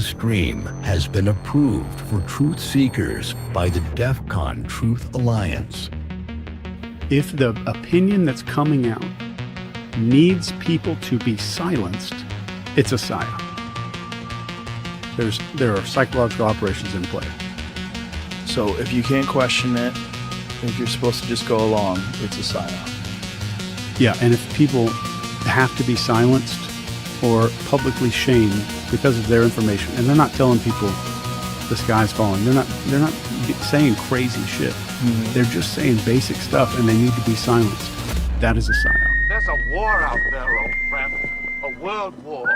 Stream has been approved for truth seekers by the DEFCON Truth Alliance. If the opinion that's coming out needs people to be silenced, it's a psyop. There are psychological operations in play. So if you can't question it, if you're supposed to just go along, it's a psyop. Yeah, and if people have to be silenced or publicly shamed because of their information, and they're not telling people the sky's falling, they're not saying crazy shit. Mm-hmm. They're just saying basic stuff, and they need to be silenced. That is a psyop. There's a war out there, old friend. A world war.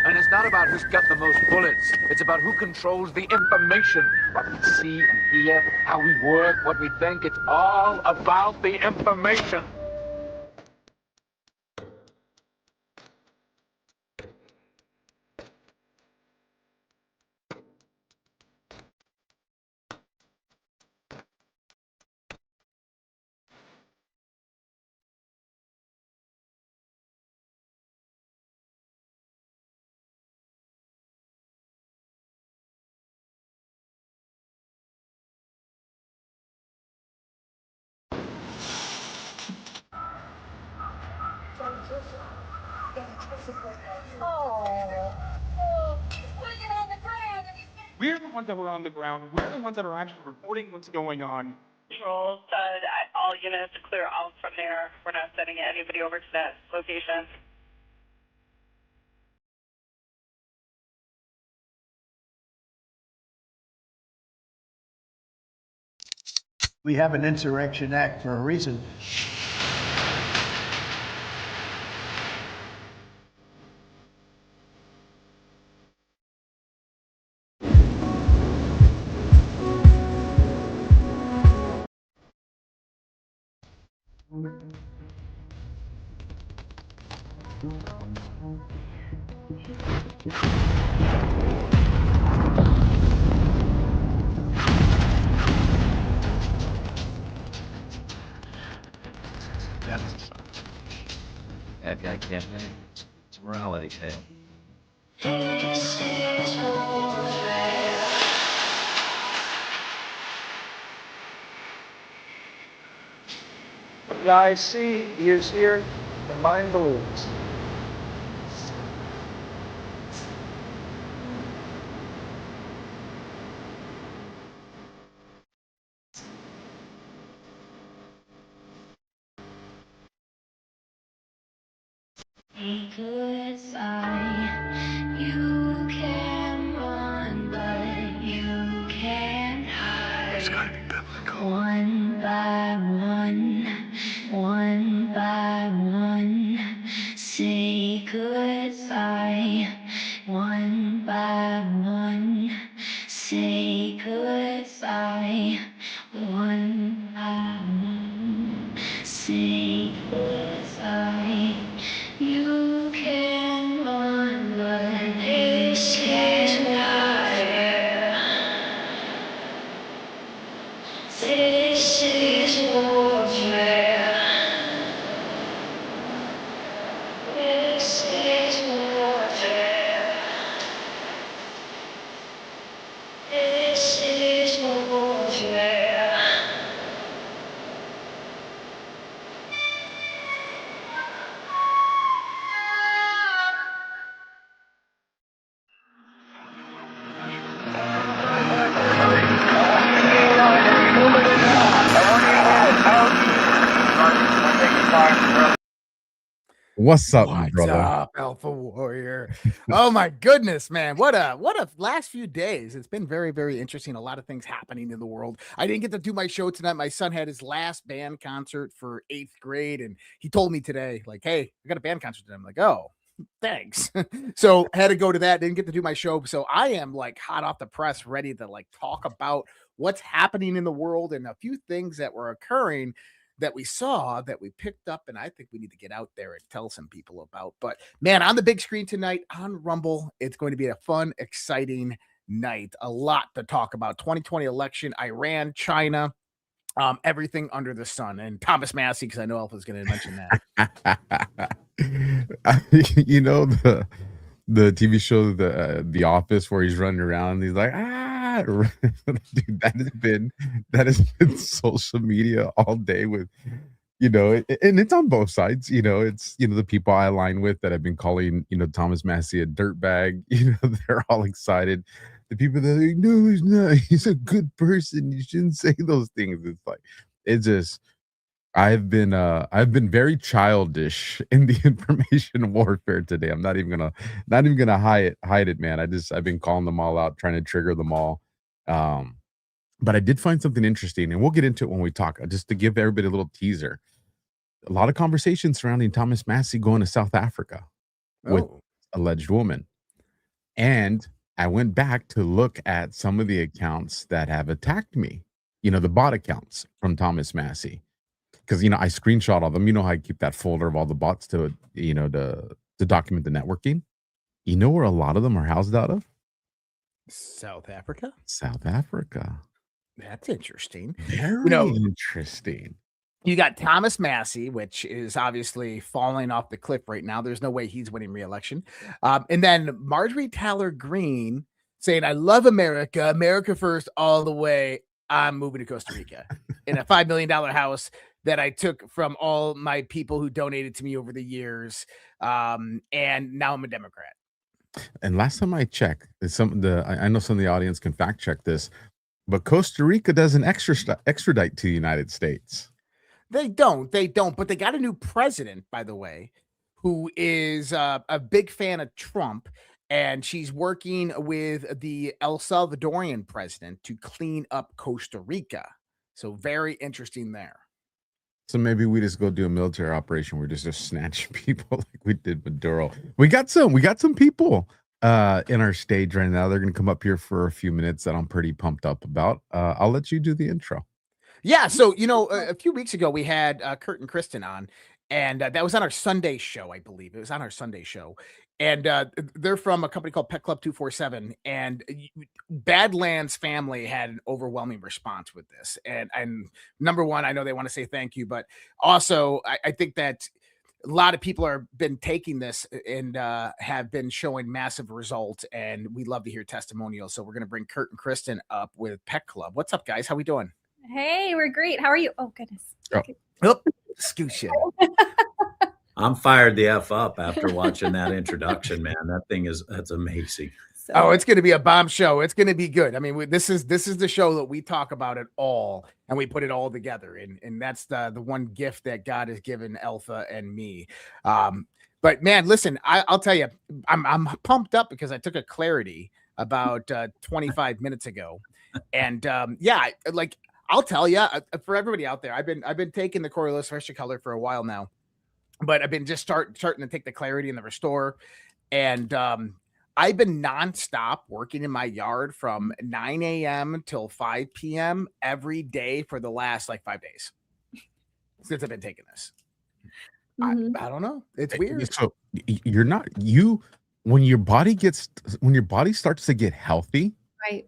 And it's not about who's got the most bullets. It's about who controls the information. What we see and hear, how we work, what we think. It's all about the information. We're the ones that were on the ground. We're the ones that are actually reporting what's going on. Control said all units to clear out from there. We're not sending anybody over to that location. We have an Insurrection Act for a reason. That guy can't win. It's a morality tale. What I see is here, the mind believes. You can run, but you can't hide. It's gotta be biblical. One by one, say goodbye. One by one, say goodbye. One by one, say goodbye. You can run, but you can't. What's up, my What's brother? up, Alpha Warrior? Oh my goodness, man. What a last few days. It's been very, very interesting. A lot of things happening in the world. I didn't get to do my show tonight. My son had his last band concert for 8th grade, and he told me today, like, hey, I got a band concert today. I'm like, oh, thanks. So had to go to that. Didn't get to do my show. So I am like hot off the press, ready to like talk about what's happening in the world and a few things that were occurring that we saw that we picked up, and I think we need to get out there and tell some people about. But man, on the big screen tonight on Rumble, it's going to be a fun, exciting night. A lot to talk about. 2020 election, Iran, China, everything under the sun. And Thomas Massie, because I know Alpha's going to mention that. You know the TV show the Office, where he's running around and he's like, dude, that has been social media all day with, and it's on both sides. It's the people I align with that have been calling Thomas Massie a dirtbag. They're all excited. The people that are like, no, he's not, he's a good person, you shouldn't say those things. It's like, it's just, I've been very childish in the information warfare today. I'm not even gonna hide it, man. I've been calling them all out, trying to trigger them all. But I did find something interesting, and we'll get into it when we talk. Just to give everybody a little teaser, a lot of conversation surrounding Thomas Massie going to South Africa with alleged woman. And I went back to look at some of the accounts that have attacked me, the bot accounts from Thomas Massie. Because I screenshot all them. You know how I keep that folder of all the bots to document the networking. You know where a lot of them are housed out of? South Africa. South Africa. That's interesting. Very interesting. You got Thomas Massie, which is obviously falling off the cliff right now. There's no way he's winning re-election. And then Marjorie Taylor Greene saying, I love America, America first all the way. I'm moving to Costa Rica in a $5 million house that I took from all my people who donated to me over the years. And now I'm a Democrat. And last time I checked, I know some of the audience can fact check this, but Costa Rica doesn't extradite to the United States. They don't, but they got a new president, by the way, who is a big fan of Trump, and she's working with the El Salvadorian president to clean up Costa Rica. So very interesting there. So maybe we just go do a military operation where we just snatch people like we did Maduro. We got some people in our stage right now. They're going to come up here for a few minutes that I'm pretty pumped up about. I'll let you do the intro. Yeah. So, a few weeks ago we had Kurt and Kristen on, and that was on our Sunday show, I believe. It was on our Sunday show. And they're from a company called Pet Club 247. And Badlands family had an overwhelming response with this. And number one, I know they want to say thank you, but also I think that a lot of people are been taking this and have been showing massive results. And we love to hear testimonials. So we're going to bring Kurt and Kristen up with Pet Club. What's up, guys? How we doing? Hey, we're great. How are you? Oh, goodness. Oh, scooch it. I'm fired the F up after watching that introduction, man. That's amazing. Oh, it's going to be a bomb show. It's going to be good. I mean, this is the show that we talk about it all, and we put it all together. And that's the one gift that God has given Alpha and me. But man, listen, I'll tell you, I'm pumped up because I took a clarity about 25 minutes ago. And I'll tell you, for everybody out there, I've been taking the Coriolis Fresh Color for a while now. But I've been just starting to take the clarity and the restore. And I've been nonstop working in my yard from 9 a.m. till 5 p.m. every day for the last 5 days since I've been taking this. I don't know. It's weird. So when your body starts to get healthy, right?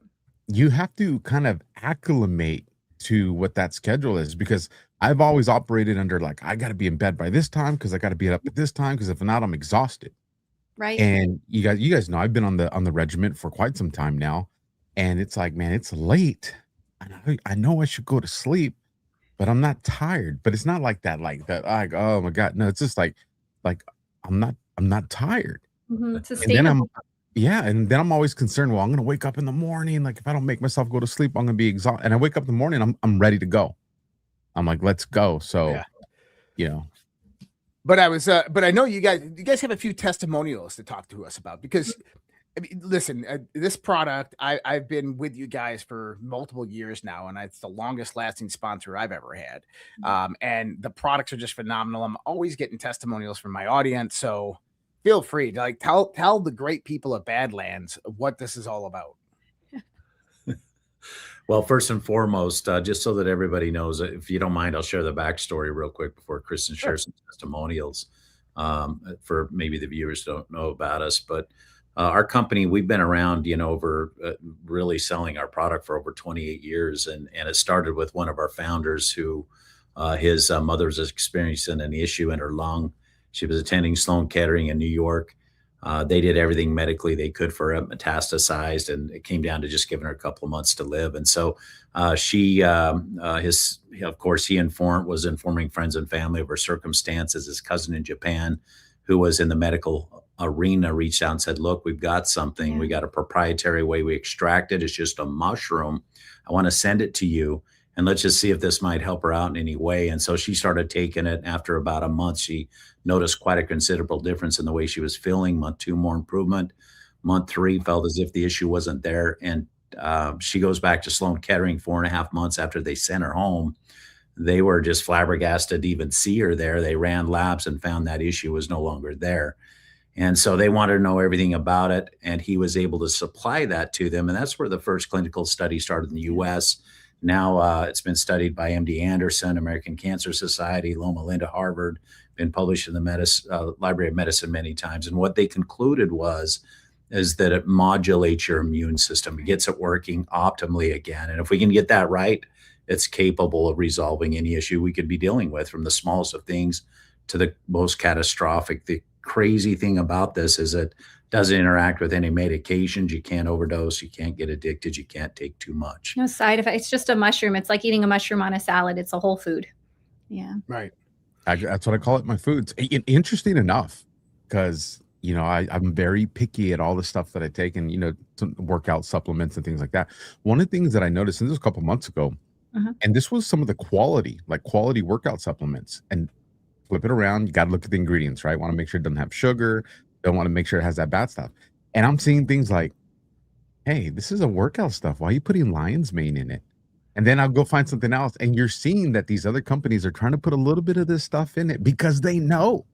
You have to kind of acclimate to what that schedule is, because I've always operated under I got to be in bed by this time because I got to be up at this time, because if not, I'm exhausted. Right. And you guys know I've been on the regiment for quite some time now, and it's like, man, it's late. I know I should go to sleep, but I'm not tired. But it's not like that. Oh my God, no, it's just like I'm not tired. It's sustainable. And then I'm always concerned. Well, I'm gonna wake up in the morning. If I don't make myself go to sleep, I'm gonna be exhausted. And I wake up in the morning, I'm ready to go. I'm like, let's go. So, But but I know you guys have a few testimonials to talk to us about, because I mean, listen, this product, I've been with you guys for multiple years now, and it's the longest lasting sponsor I've ever had. And the products are just phenomenal. I'm always getting testimonials from my audience. So feel free to tell the great people of Badlands what this is all about. Well, first and foremost, just so that everybody knows, if you don't mind, I'll share the backstory real quick before Kristen shares some testimonials, for maybe the viewers don't know about us. But our company, we've been around, over really selling our product for over 28 years. And it started with one of our founders who his mother was experiencing an issue in her lung. She was attending Sloan Kettering in New York. They did everything medically they could for her, metastasized, and it came down to just giving her a couple of months to live. And so of course, he was informing friends and family of her circumstances. His cousin in Japan, who was in the medical arena, reached out and said, look, we've got something. We got a proprietary way we extract it. It's just a mushroom. I want to send it to you, and let's just see if this might help her out in any way. And so she started taking it. After about a month, she noticed quite a considerable difference in the way she was feeling. Month 2, more improvement. Month 3, felt as if the issue wasn't there. And she goes back to Sloan Kettering 4.5 months after they sent her home. They were just flabbergasted to even see her there. They ran labs and found that issue was no longer there. And so they wanted to know everything about it. And he was able to supply that to them. And that's where the first clinical study started in the US. Now it's been studied by MD Anderson, American Cancer Society, Loma Linda, Harvard, been published in the Library of Medicine many times. And what they concluded is that it modulates your immune system. It gets it working optimally again. And if we can get that right, it's capable of resolving any issue we could be dealing with, from the smallest of things to the most catastrophic. The crazy thing about this is it doesn't interact with any medications. You can't overdose. You can't get addicted. You can't take too much. No side effects. It's just a mushroom. It's like eating a mushroom on a salad. It's a whole food. Yeah. Right. That's what I call it, my foods. Interesting enough, because, I'm very picky at all the stuff that I take, and, some workout supplements and things like that. One of the things that I noticed, and this was a couple months ago, and this was some of the quality workout supplements, and flip it around. You got to look at the ingredients, right? Want to make sure it doesn't have sugar. Don't want to make sure it has that bad stuff. And I'm seeing things like, hey, this is a workout stuff. Why are you putting lion's mane in it? And then I'll go find something else. And you're seeing that these other companies are trying to put a little bit of this stuff in it because they know.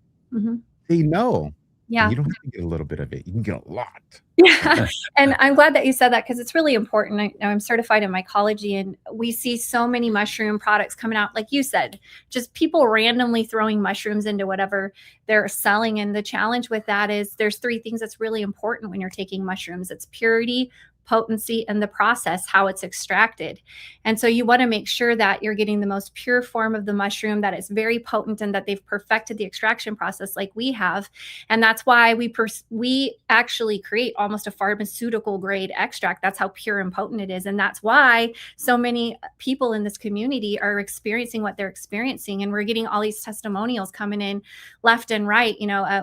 They know. Yeah. And you don't have to get a little bit of it. You can get a lot. Yeah. And I'm glad that you said that, because it's really important. I'm certified in mycology, and we see so many mushroom products coming out, like you said, just people randomly throwing mushrooms into whatever they're selling. And the challenge with that is there's 3 things that's really important when you're taking mushrooms. It's purity, potency, and the process, how it's extracted. And so you want to make sure that you're getting the most pure form of the mushroom, that it's very potent, and that they've perfected the extraction process like we have. And that's why we actually create almost a pharmaceutical grade extract. That's how pure and potent it is. And that's why so many people in this community are experiencing what they're experiencing. And we're getting all these testimonials coming in left and right.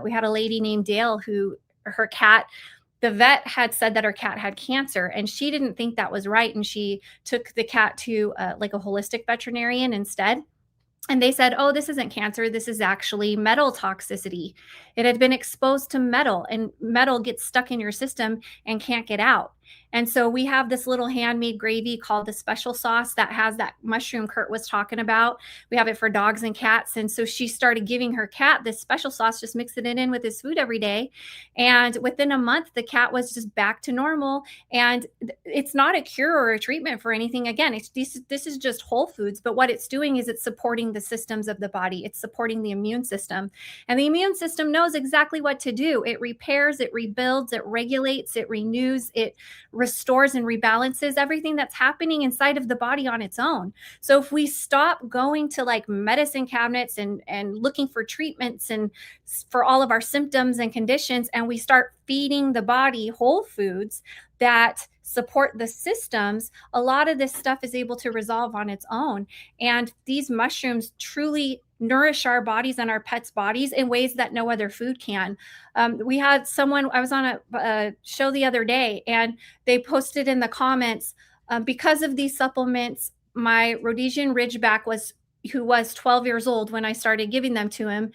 We had a lady named Dale who her cat, the vet had said that her cat had cancer, and she didn't think that was right. And she took the cat to like a holistic veterinarian instead. And they said, oh, this isn't cancer. This is actually metal toxicity. It had been exposed to metal, and metal gets stuck in your system and can't get out. And so we have this little handmade gravy called the special sauce that has that mushroom Kurt was talking about. We have it for dogs and cats. And so she started giving her cat this special sauce, just mixing it in with his food every day. And within a month, the cat was just back to normal. And it's not a cure or a treatment for anything. Again, this is just whole foods. But what it's doing is it's supporting the systems of the body. It's supporting the immune system. And the immune system knows exactly what to do. It repairs, it rebuilds, it regulates, it renews, it restores and rebalances everything that's happening inside of the body on its own. So if we stop going to like medicine cabinets and looking for treatments and for all of our symptoms and conditions, and we start feeding the body whole foods that support the systems, a lot of this stuff is able to resolve on its own. And these mushrooms truly nourish our bodies and our pets' bodies in ways that no other food can. We had someone, I was on a show the other day, and they posted in the comments, because of these supplements, my Rhodesian Ridgeback who was 12 years old when I started giving them to him,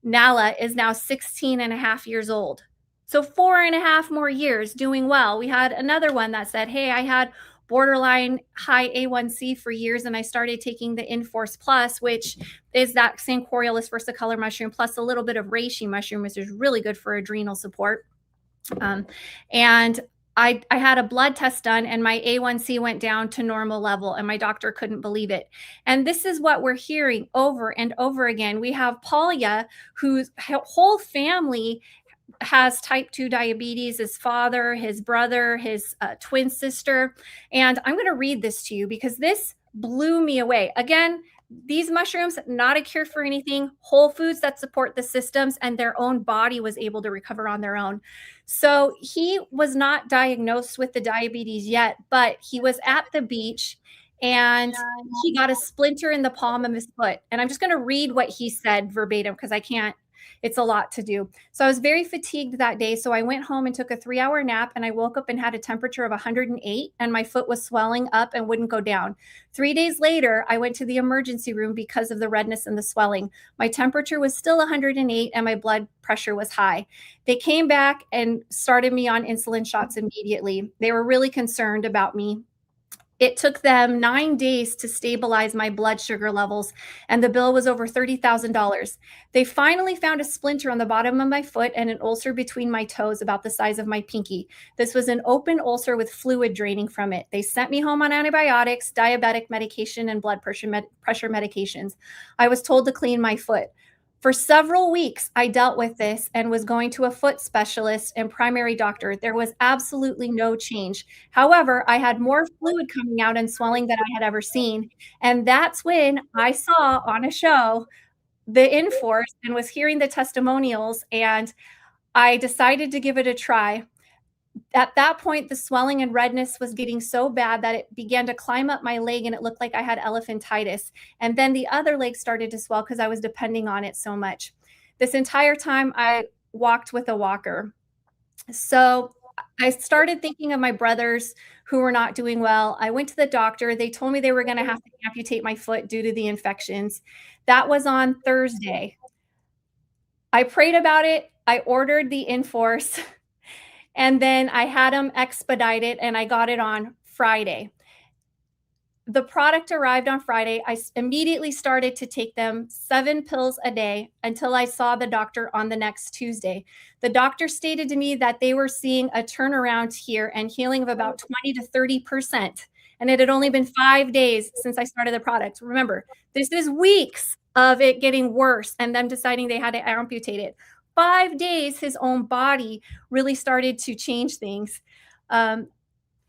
Nala is now 16 and a half years old. So 4.5 more years doing well. We had another one that said, hey, I had borderline high A1C for years, and I started taking the Enforce Plus, which is that same Coriolis versicolor mushroom plus a little bit of reishi mushroom, which is really good for adrenal support. And I had a blood test done, and my A1C went down to normal level, and my doctor couldn't believe it. And this is what we're hearing over and over again. We have Polya, whose whole family has type 2 diabetes, his father, his brother, his twin sister. And I'm going to read this to you because this blew me away. Again, these mushrooms, not a cure for anything, whole foods that support the systems, and their own body was able to recover on their own. So he was not diagnosed with the diabetes yet, but he was at the beach and he got a splinter in the palm of his foot. And I'm just going to read what he said verbatim because I can't. It's a lot to do. So I was very fatigued that day. So I went home and took a 3-hour nap, and I woke up and had a temperature of 108, and my foot was swelling up and wouldn't go down. 3 days later, I went to the emergency room because of the redness and the swelling. My temperature was still 108 and my blood pressure was high. They came back and started me on insulin shots immediately. They were really concerned about me. It took them 9 days to stabilize my blood sugar levels, and the bill was over $30,000. They finally found a splinter on the bottom of my foot and an ulcer between my toes about the size of my pinky. This was an open ulcer with fluid draining from it. They sent me home on antibiotics, diabetic medication, and blood pressure medications. I was told to clean my foot. For several weeks, I dealt with this and was going to a foot specialist and primary doctor. There was absolutely no change. However, I had more fluid coming out and swelling than I had ever seen. And that's when I saw on a show the Enforce and was hearing the testimonials, and I decided to give it a try. At that point, the swelling and redness was getting so bad that it began to climb up my leg, and it looked like I had elephantitis. And then the other leg started to swell because I was depending on it so much. This entire time, I walked with a walker. So I started thinking of my brothers who were not doing well. I went to the doctor. They told me they were going to have to amputate my foot due to the infections. That was on Thursday. I prayed about it. I ordered the Enforce. And then I had them expedite it, and I got it on Friday. The product arrived on Friday. I immediately started to take them 7 pills a day until I saw the doctor on the next Tuesday. The doctor stated to me that they were seeing a turnaround here and healing of about 20 to 30%. And it had only been 5 days since I started the product. Remember, this is weeks of it getting worse and them deciding they had to amputate it. 5 days, his own body really started to change things.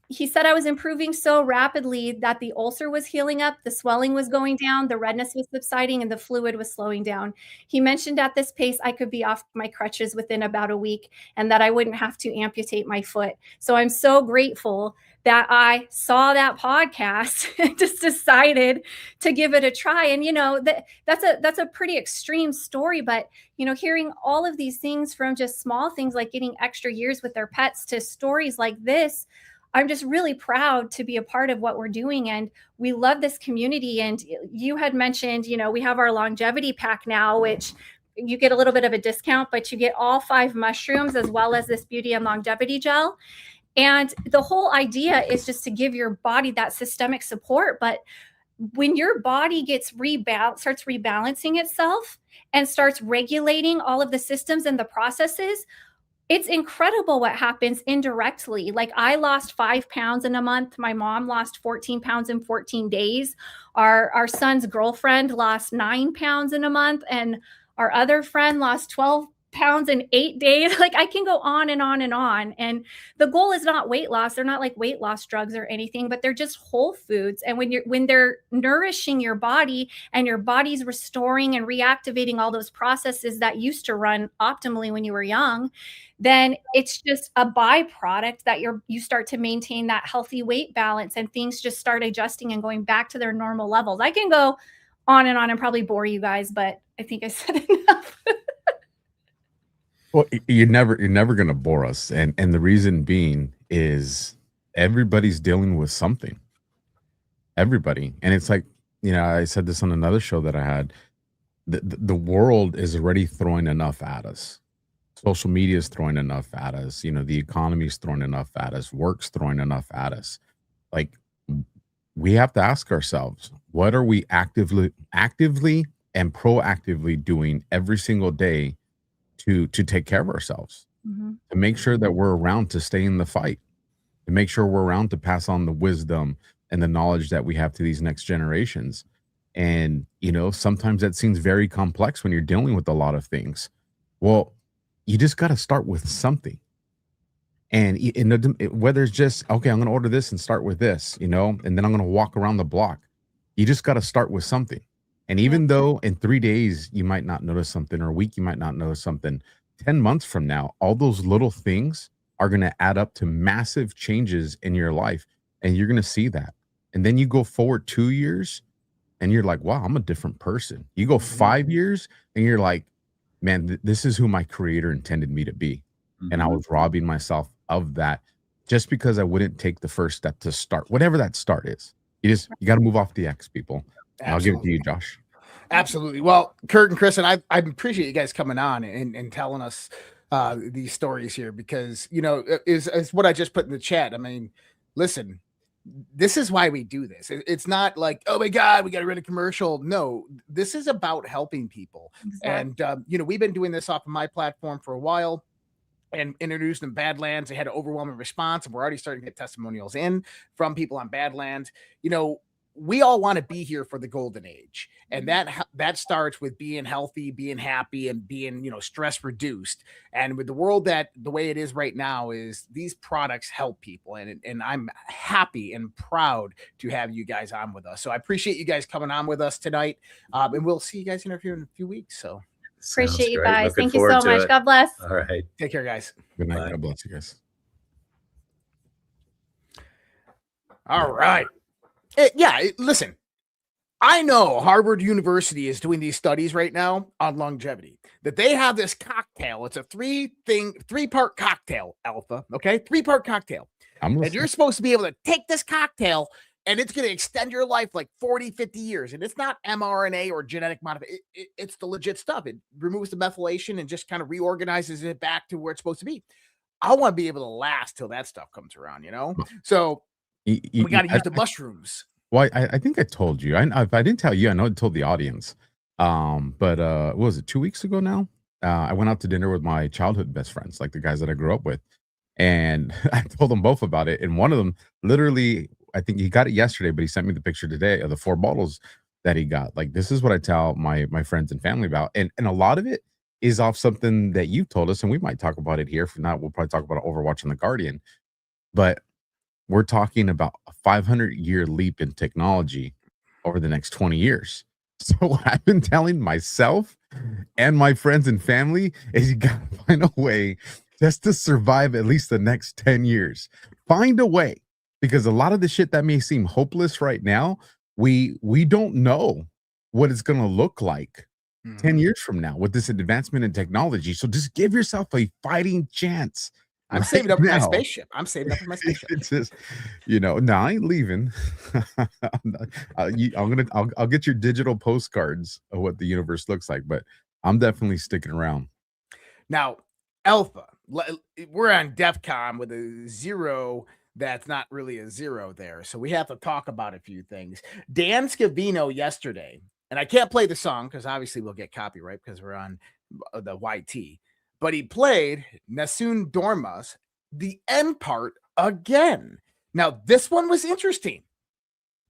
He said I was improving so rapidly that the ulcer was healing up, the swelling was going down, the redness was subsiding, and the fluid was slowing down. He mentioned at this pace, I could be off my crutches within about a week and that I wouldn't have to amputate my foot. So I'm so grateful that I saw that podcast and just decided to give it a try. And, you know, that's a pretty extreme story, but, you know, hearing all of these things from just small things like getting extra years with their pets to stories like this, I'm just really proud to be a part of what we're doing. And we love this community. And you had mentioned, you know, we have our longevity pack now, which you get a little bit of a discount, but you get all 5 mushrooms as well as this beauty and longevity gel. And the whole idea is just to give your body that systemic support. But when your body gets starts rebalancing itself and starts regulating all of the systems and the processes, it's incredible what happens indirectly. Like I lost 5 pounds in a month. My mom lost 14 pounds in 14 days. Our son's girlfriend lost 9 pounds in a month. And our other friend lost 12 pounds in 8 days. Like I can go on and on and on. And the goal is not weight loss. They're not like weight loss drugs or anything, but they're just whole foods. And when they're nourishing your body and your body's restoring and reactivating all those processes that used to run optimally when you were young, then it's just a byproduct that you start to maintain that healthy weight balance and things just start adjusting and going back to their normal levels. I can go on and probably bore you guys, but I think I said enough. Well, you're never going to bore us. And the reason being is everybody's dealing with something. Everybody. And it's like, you know, I said this on another show that I had. the world is already throwing enough at us. Social media is throwing enough at us. You know, the economy is throwing enough at us. Work's throwing enough at us. Like, we have to ask ourselves, what are we actively and proactively doing every single day to take care of ourselves, to make sure that we're around to stay in the fight, to make sure we're around to pass on the wisdom and the knowledge that we have to these next generations. And, you know, sometimes that seems very complex when you're dealing with a lot of things. Well, you just got to start with something. And whether it's just, okay, I'm going to order this and start with this, you know, and then I'm going to walk around the block. You just got to start with something. And even though in 3 days you might not notice something, or a week you might not notice something, 10 months from now, all those little things are going to add up to massive changes in your life. And you're going to see that. And then you go forward 2 years and you're like, wow, I'm a different person. You go 5 years and you're like, man, this is who my creator intended me to be. And I was robbing myself of that just because I wouldn't take the first step to start, whatever that start is. You got to move off the X, people. I'll give it to you, Josh. Absolutely. Well, Kurt and Chris, and I appreciate you guys coming on and telling us these stories here, because, you know, is what I just put in the chat. I mean, listen, this is why we do this. It's not like, oh my God, we got to run a commercial. No, this is about helping people. Exactly. And, you know, we've been doing this off of my platform for a while and introduced them Badlands. They had an overwhelming response, and we're already starting to get testimonials in from people on Badlands. You know, we all want to be here for the golden age, and that starts with being healthy, being happy, and being, you know, stress reduced. And with the world that the way it is right now, is these products help people, and I'm happy and proud to have you guys on with us. So I appreciate you guys coming on with us tonight, and we'll see you guys in a few weeks. So appreciate you guys. Thank you so much. God bless. All right. Take care, guys. Good night. God bless you guys. All right. Listen, I know Harvard University is doing these studies right now on longevity, that they have this cocktail. It's a three-part cocktail, Alpha. Okay. 3-part cocktail. And you're supposed to be able to take this cocktail, and it's going to extend your life like 40, 50 years. And it's not mRNA or genetic modification. It's the legit stuff. It removes the methylation and just kind of reorganizes it back to where it's supposed to be. I want to be able to last till that stuff comes around, you know? So we got to use the mushrooms. Well, I think I told you. If I didn't tell you, I know I told the audience. But what was it, 2 weeks ago now? I went out to dinner with my childhood best friends, like the guys that I grew up with. And I told them both about it. And one of them, literally, I think he got it yesterday, but he sent me the picture today of the 4 bottles that he got. Like, this is what I tell my friends and family about. And a lot of it is off something that you told us, and we might talk about it here. If not, we'll probably talk about Overwatch and The Guardian. But we're talking about a 500-year leap in technology over the next 20 years. So what I've been telling myself and my friends and family is, you got to find a way just to survive at least the next 10 years. Find a way, because a lot of the shit that may seem hopeless right now, we don't know what it's going to look like 10 years from now with this advancement in technology. So just give yourself a fighting chance. I'm saving up for my spaceship. I'm saving up for my spaceship. It's just, you know, no, I ain't leaving. I'll get your digital postcards of what the universe looks like, but I'm definitely sticking around. Now, Alpha, we're on DEFCON with a 0 that's not really a 0 there. So we have to talk about a few things. Dan Scavino yesterday, and I can't play the song because obviously we'll get copyright because we're on the YT. But he played Nessun Dormas, the end part again. Now, this one was interesting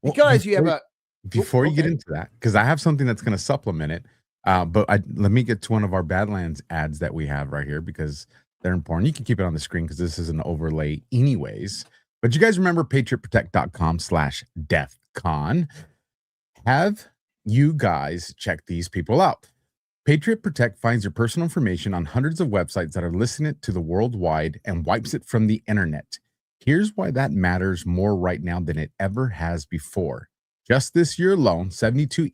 because Before you get into that, because I have something that's going to supplement it, but let me get to one of our Badlands ads that we have right here, because they're important. You can keep it on the screen because this is an overlay anyways. But you guys remember patriotprotect.com/DEFCON. Have you guys check these people out? Patriot Protect finds your personal information on hundreds of websites that are listening to the worldwide and wipes it from the internet. Here's why that matters more right now than it ever has before. Just this year alone, 72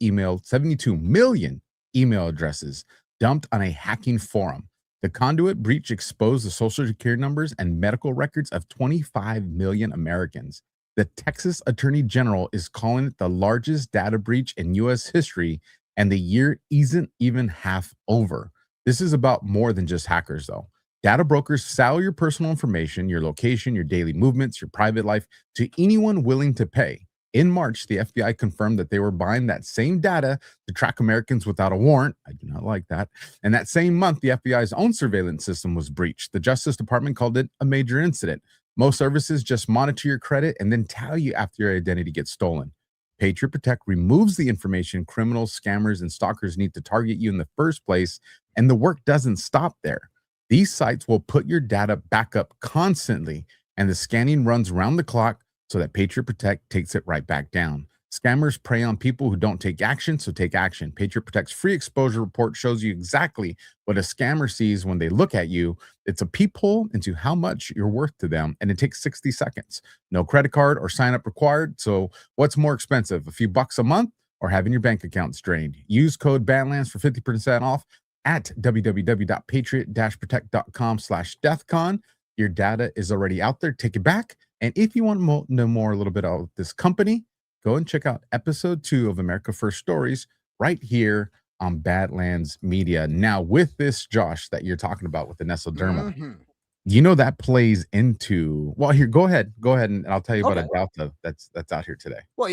million email addresses dumped on a hacking forum. The conduit breach exposed the social security numbers and medical records of 25 million Americans. The Texas Attorney General is calling it the largest data breach in U.S. history, And the year isn't even half over. This is about more than just hackers, though. Data brokers sell your personal information, your location, your daily movements, your private life to anyone willing to pay. In March, the FBI confirmed that they were buying that same data to track Americans without a warrant. I do not like that. And that same month, the FBI's own surveillance system was breached. The Justice Department called it a major incident. Most services just monitor your credit and then tell you after your identity gets stolen. Patriot Protect removes the information criminals, scammers, and stalkers need to target you in the first place, and the work doesn't stop there. These sites will put your data back up constantly, and the scanning runs around the clock so that Patriot Protect takes it right back down. Scammers prey on people who don't take action, so take action. Patriot Protect's free exposure report shows you exactly what a scammer sees when they look at you. It's a peephole into how much you're worth to them, and it takes 60 seconds. No credit card or sign up required. So what's more expensive, a few bucks a month or having your bank accounts drained? Use code Badlands for 50% off at www.patriot-protect.com/DEFCON. Your data is already out there. Take it back. And if you want to know more a little bit about this company, go and check out episode 2 of America First Stories right here on Badlands Media. Now, with this, Josh, that you're talking about with the Anessa, you know that plays into, well, here, go ahead, and I'll tell you about a Delta that's out here today. Well,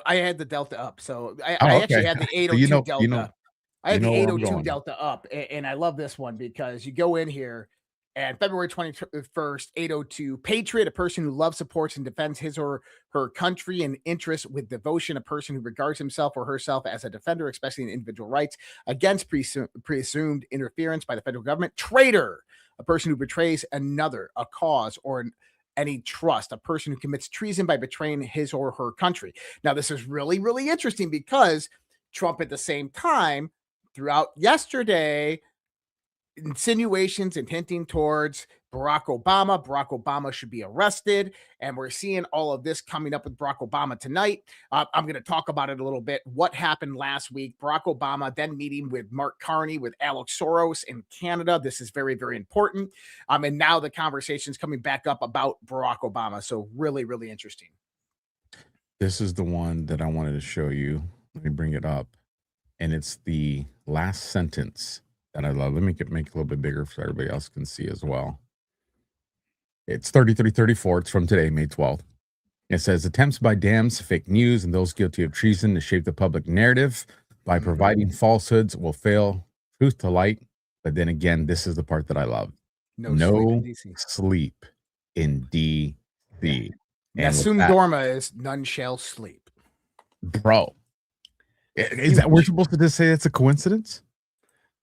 I had the Delta up, so I actually had the 802 Delta. I had the 802 Delta up, and I love this one because you go in here. And February 21st, 802, Patriot, a person who loves, supports, and defends his or her country and interests with devotion, a person who regards himself or herself as a defender, especially in individual rights, against presumed interference by the federal government. Traitor, a person who betrays another, a cause, or any trust, a person who commits treason by betraying his or her country. Now, this is really, really interesting because Trump at the same time, throughout yesterday, insinuations and hinting towards Barack Obama. Barack Obama should be arrested. And we're seeing all of this coming up with Barack Obama tonight. I'm going to talk about it a little bit. What happened last week? Barack Obama then meeting with Mark Carney, with Alex Soros in Canada. This is very, very important. And now the conversation's coming back up about Barack Obama. So really, really interesting. This is the one that I wanted to show you. Let me bring it up. And it's the last sentence that I love. Let me make it a little bit bigger so everybody else can see as well. It's 3334. It's from today, May 12th. It says, attempts by dams, fake news, and those guilty of treason to shape the public narrative by providing falsehoods will fail truth to light. But then again, this is the part that I love. No sleep in D.C. Nasum Dorma is none shall sleep. Bro, is that we're supposed to just say it's a coincidence?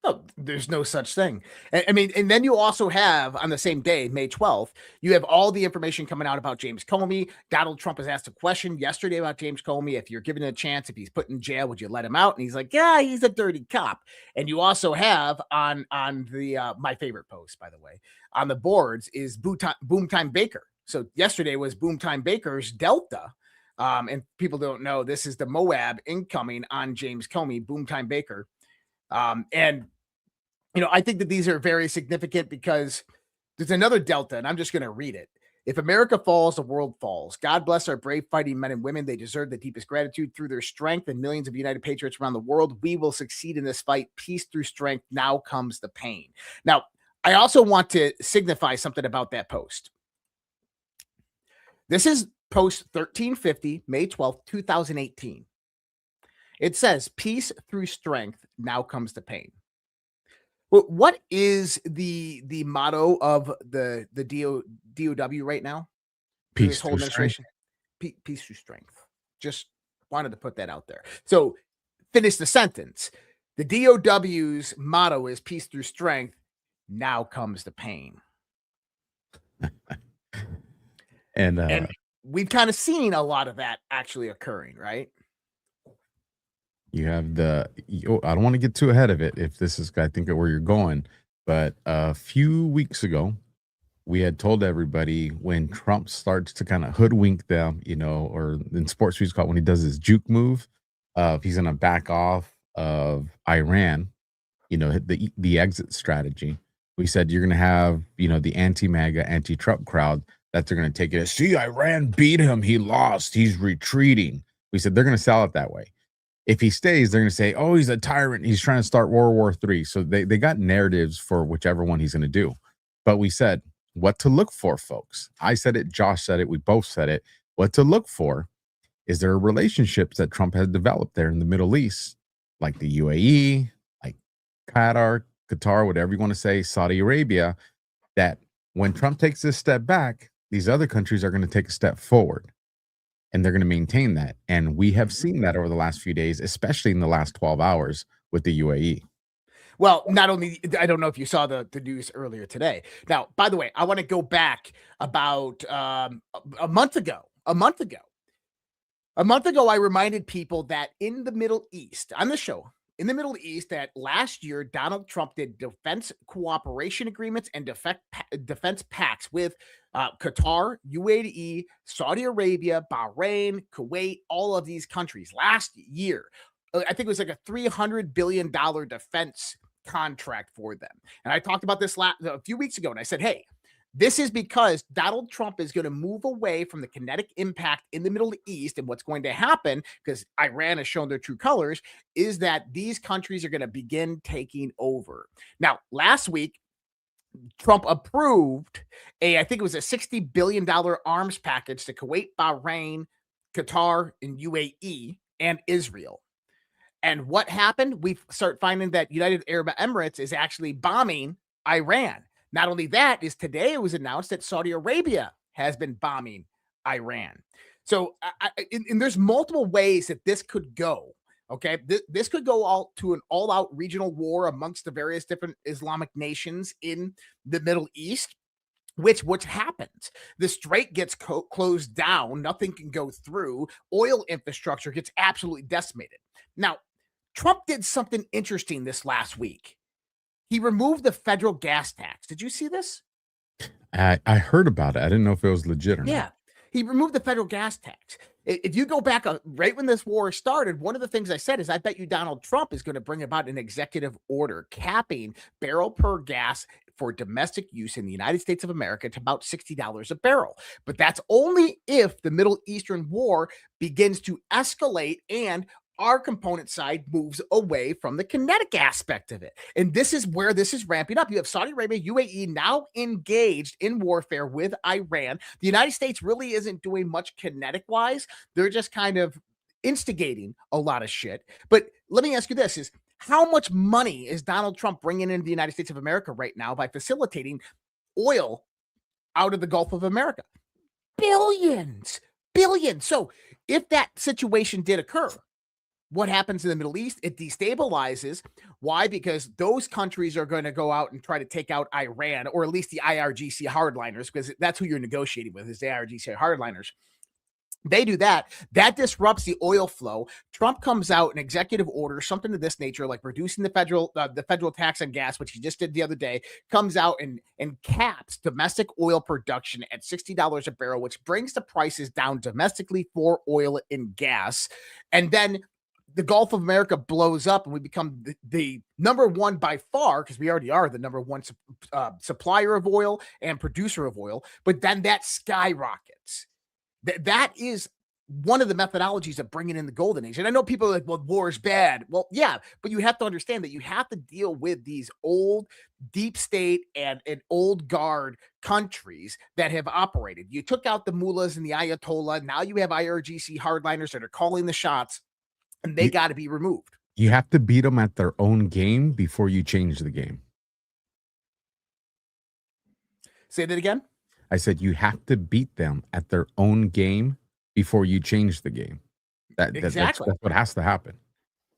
No, there's no such thing. I mean, and then you also have on the same day, May 12th, you have all the information coming out about James Comey. Donald Trump has asked a question yesterday about James Comey. If you're given a chance, if he's put in jail, would you let him out? And he's like, yeah, he's a dirty cop. And you also have on the my favorite post, by the way, on the boards is Boomtime Baker. So yesterday was Boomtime Baker's Delta. And people don't know this is the Moab incoming on James Comey, Boomtime Baker. And you know, I think that these are very significant because there's another Delta, and I'm just going to read it. If America falls, the world falls. God bless our brave fighting men and women. They deserve the deepest gratitude through their strength and millions of united patriots around the world. We will succeed in this fight. Peace through strength. Now comes the pain. Now, I also want to signify something about that post. This is post 1350, May 12th, 2018. It says, peace through strength. Now comes the pain. Well, what is the motto of the DOW right now? Peace through strength. Peace through strength. Just wanted to put that out there. So finish the sentence. The DOW's motto is peace through strength. Now comes the pain. And we've kind of seen a lot of that actually occurring, right? You have I don't want to get too ahead of it if this is, I think, where you're going. But a few weeks ago, we had told everybody when Trump starts to kind of hoodwink them, you know, or in sports, we call it when he does his juke move, he's going to back off of Iran, you know, the exit strategy. We said you're going to have, you know, the anti-MAGA, anti-Trump crowd that they're going to take it as, see, Iran beat him. He lost. He's retreating. We said they're going to sell it that way. If he stays, they're going to say, oh, he's a tyrant. He's trying to start World War III. So they got narratives for whichever one he's going to do. But we said what to look for, folks. I said it. Josh said it. We both said it. What to look for is there relationships that Trump has developed there in the Middle East, like the UAE, like Qatar, whatever you want to say, Saudi Arabia, that when Trump takes this step back, these other countries are going to take a step forward. And they're going to maintain that. And we have seen that over the last few days, especially in the last 12 hours with the UAE. Well, not only, I don't know if you saw the news earlier today. Now, by the way, I want to go back about a month ago. A month ago, I reminded people that in the Middle East, on the show, in the Middle East, that last year, Donald Trump did defense cooperation agreements and defense pacts with Qatar, UAE, Saudi Arabia, Bahrain, Kuwait, all of these countries last year. I think it was like a $300 billion defense contract for them. And I talked about this a few weeks ago, and I said, hey, this is because Donald Trump is going to move away from the kinetic impact in the Middle East. And what's going to happen, because Iran has shown their true colors, is that these countries are going to begin taking over. Now, last week, Trump approved I think it was a $60 billion arms package to Kuwait, Bahrain, Qatar, and UAE, and Israel. And what happened? We start finding that United Arab Emirates is actually bombing Iran. Not only that, is today it was announced that Saudi Arabia has been bombing Iran. So and there's multiple ways that this could go. Okay, this could go all to an all-out regional war amongst the various different Islamic nations in the Middle East. Which happens? The strait gets closed down. Nothing can go through. Oil infrastructure gets absolutely decimated. Now, Trump did something interesting this last week. He removed the federal gas tax. Did you see this? I heard about it. I didn't know if it was legit or not. Yeah. He removed the federal gas tax. If you go back right when this war started, one of the things I said is I bet you Donald Trump is going to bring about an executive order capping barrel per gas for domestic use in the United States of America to about $60 a barrel. But that's only if the Middle Eastern war begins to escalate and our component side moves away from the kinetic aspect of it. And this is where this is ramping up. You have Saudi Arabia, UAE now engaged in warfare with Iran. The United States really isn't doing much kinetic wise. They're just kind of instigating a lot of shit. But let me ask you this, is how much money is Donald Trump bringing into the United States of America right now by facilitating oil out of the Gulf of America? Billions. So if that situation did occur, what happens in the Middle East? It destabilizes. Why? Because those countries are going to go out and try to take out Iran, or at least the IRGC hardliners, because that's who you're negotiating with, is the IRGC hardliners. They do that. That disrupts the oil flow. Trump comes out an executive order, something of this nature, like reducing the federal tax on gas, which he just did the other day, comes out and caps domestic oil production at $60 a barrel, which brings the prices down domestically for oil and gas. And then the Gulf of America blows up and we become the number one by far, because we already are the number one supplier of oil and producer of oil. But then that skyrockets. That is one of the methodologies of bringing in the golden age. And I know people are like, well, war is bad. Well, yeah, but you have to understand that you have to deal with these old deep state and old guard countries that have operated. You took out the mullahs and the Ayatollah. Now you have IRGC hardliners that are calling the shots. And they got to be removed. You have to beat them at their own game before you change the game. Say that again? I said you have to beat them at their own game before you change the game. Exactly. That's what has to happen.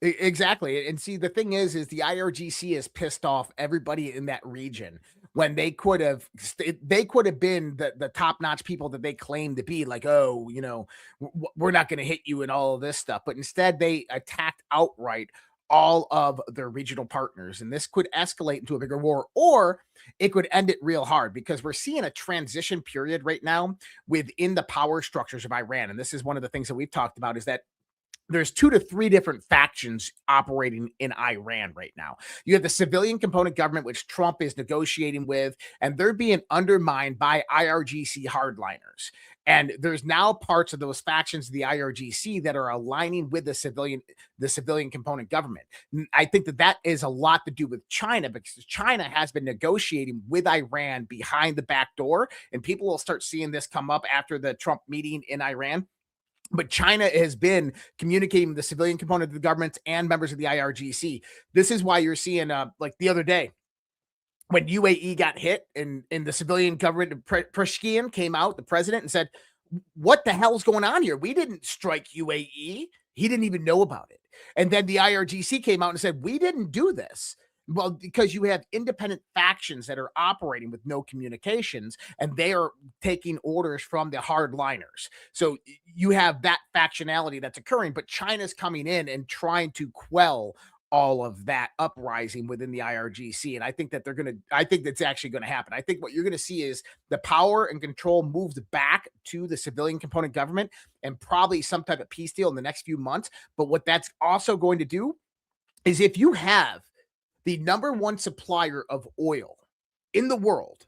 Exactly. And see, the thing is the IRGC has pissed off everybody in that region when they could have been the top-notch people that they claim to be, like, oh, you know, we're not going to hit you and all of this stuff. But instead they attacked outright all of their regional partners. And this could escalate into a bigger war, or it could end it real hard, because we're seeing a transition period right now within the power structures of Iran. And this is one of the things that we've talked about, is that there's 2 to 3 different factions operating in Iran right now. You have the civilian component government, which Trump is negotiating with, and they're being undermined by IRGC hardliners. And there's now parts of those factions of the IRGC that are aligning with the civilian component government. I think that is a lot to do with China, because China has been negotiating with Iran behind the back door, and people will start seeing this come up after the Trump meeting in Iran. But China has been communicating with the civilian component of the government and members of the IRGC. This is why you're seeing, like the other day, when UAE got hit and the civilian government, Peshkian came out, the president, and said, what the hell's going on here? We didn't strike UAE. He didn't even know about it. And then the IRGC came out and said, we didn't do this. Well, because you have independent factions that are operating with no communications, and they are taking orders from the hardliners. So you have that factionality that's occurring, but China's coming in and trying to quell all of that uprising within the IRGC. And I think that I think that's actually going to happen. I think what you're going to see is the power and control moves back to the civilian component government, and probably some type of peace deal in the next few months. But what that's also going to do is, if you have the number one supplier of oil in the world,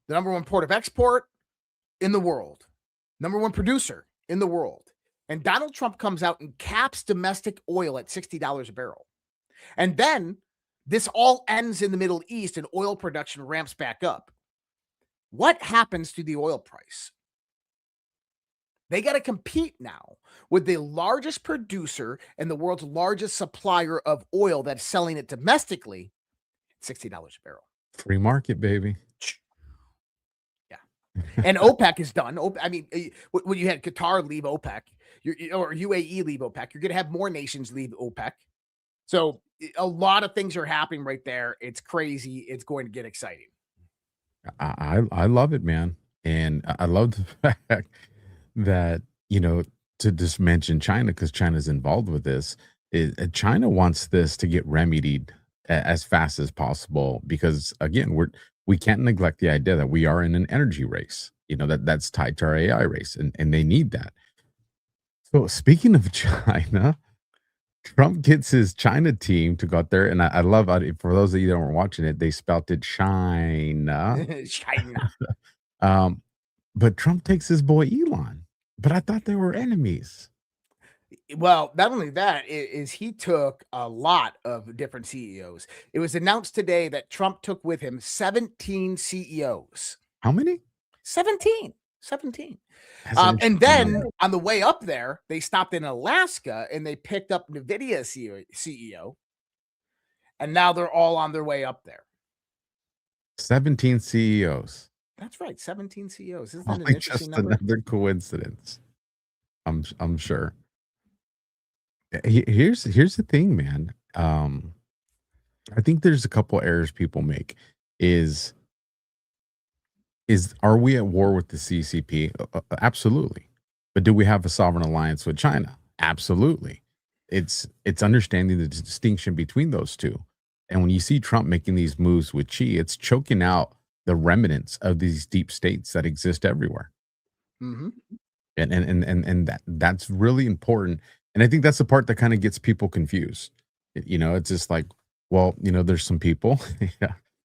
the number one port of export in the world, number one producer in the world, and Donald Trump comes out and caps domestic oil at $60 a barrel, and then this all ends in the Middle East and oil production ramps back up, what happens to the oil price? They got to compete now with the largest producer and the world's largest supplier of oil that's selling it domestically at $60 a barrel. Free market, baby. Yeah. And OPEC is done. I mean, when you had Qatar leave OPEC, or UAE leave OPEC, you're going to have more nations leave OPEC. So a lot of things are happening right there. It's crazy. It's going to get exciting. I love it, man. And I love the fact that, to just mention China, because China's involved with this, China wants this to get remedied as fast as possible, because again, we can't neglect the idea that we are in an energy race, that's tied to our AI race, and they need that. So speaking of China, Trump gets his China team to go out there, and I love it. For those of you that weren't watching it, they spelled it China. China. But Trump takes his boy Elon. But I thought they were enemies. Well, not only that, is he took a lot of different CEOs. It was announced today that Trump took with him 17 CEOs. How many? 17. And then on the way up there, they stopped in Alaska and they picked up NVIDIA CEO. And now they're all on their way up there. 17 CEOs. That's right, 17 CEOs. Isn't that an Only interesting just number? another coincidence. I'm sure. Here's the thing, man. I think there's a couple errors people make. Are we at war with the CCP? Absolutely. But do we have a sovereign alliance with China? Absolutely. It's understanding the distinction between those two. And when you see Trump making these moves with Xi, it's choking out the remnants of these deep states that exist everywhere. Mm-hmm. And that's really important. And I think that's the part that kind of gets people confused. It's just like, well, there's some people,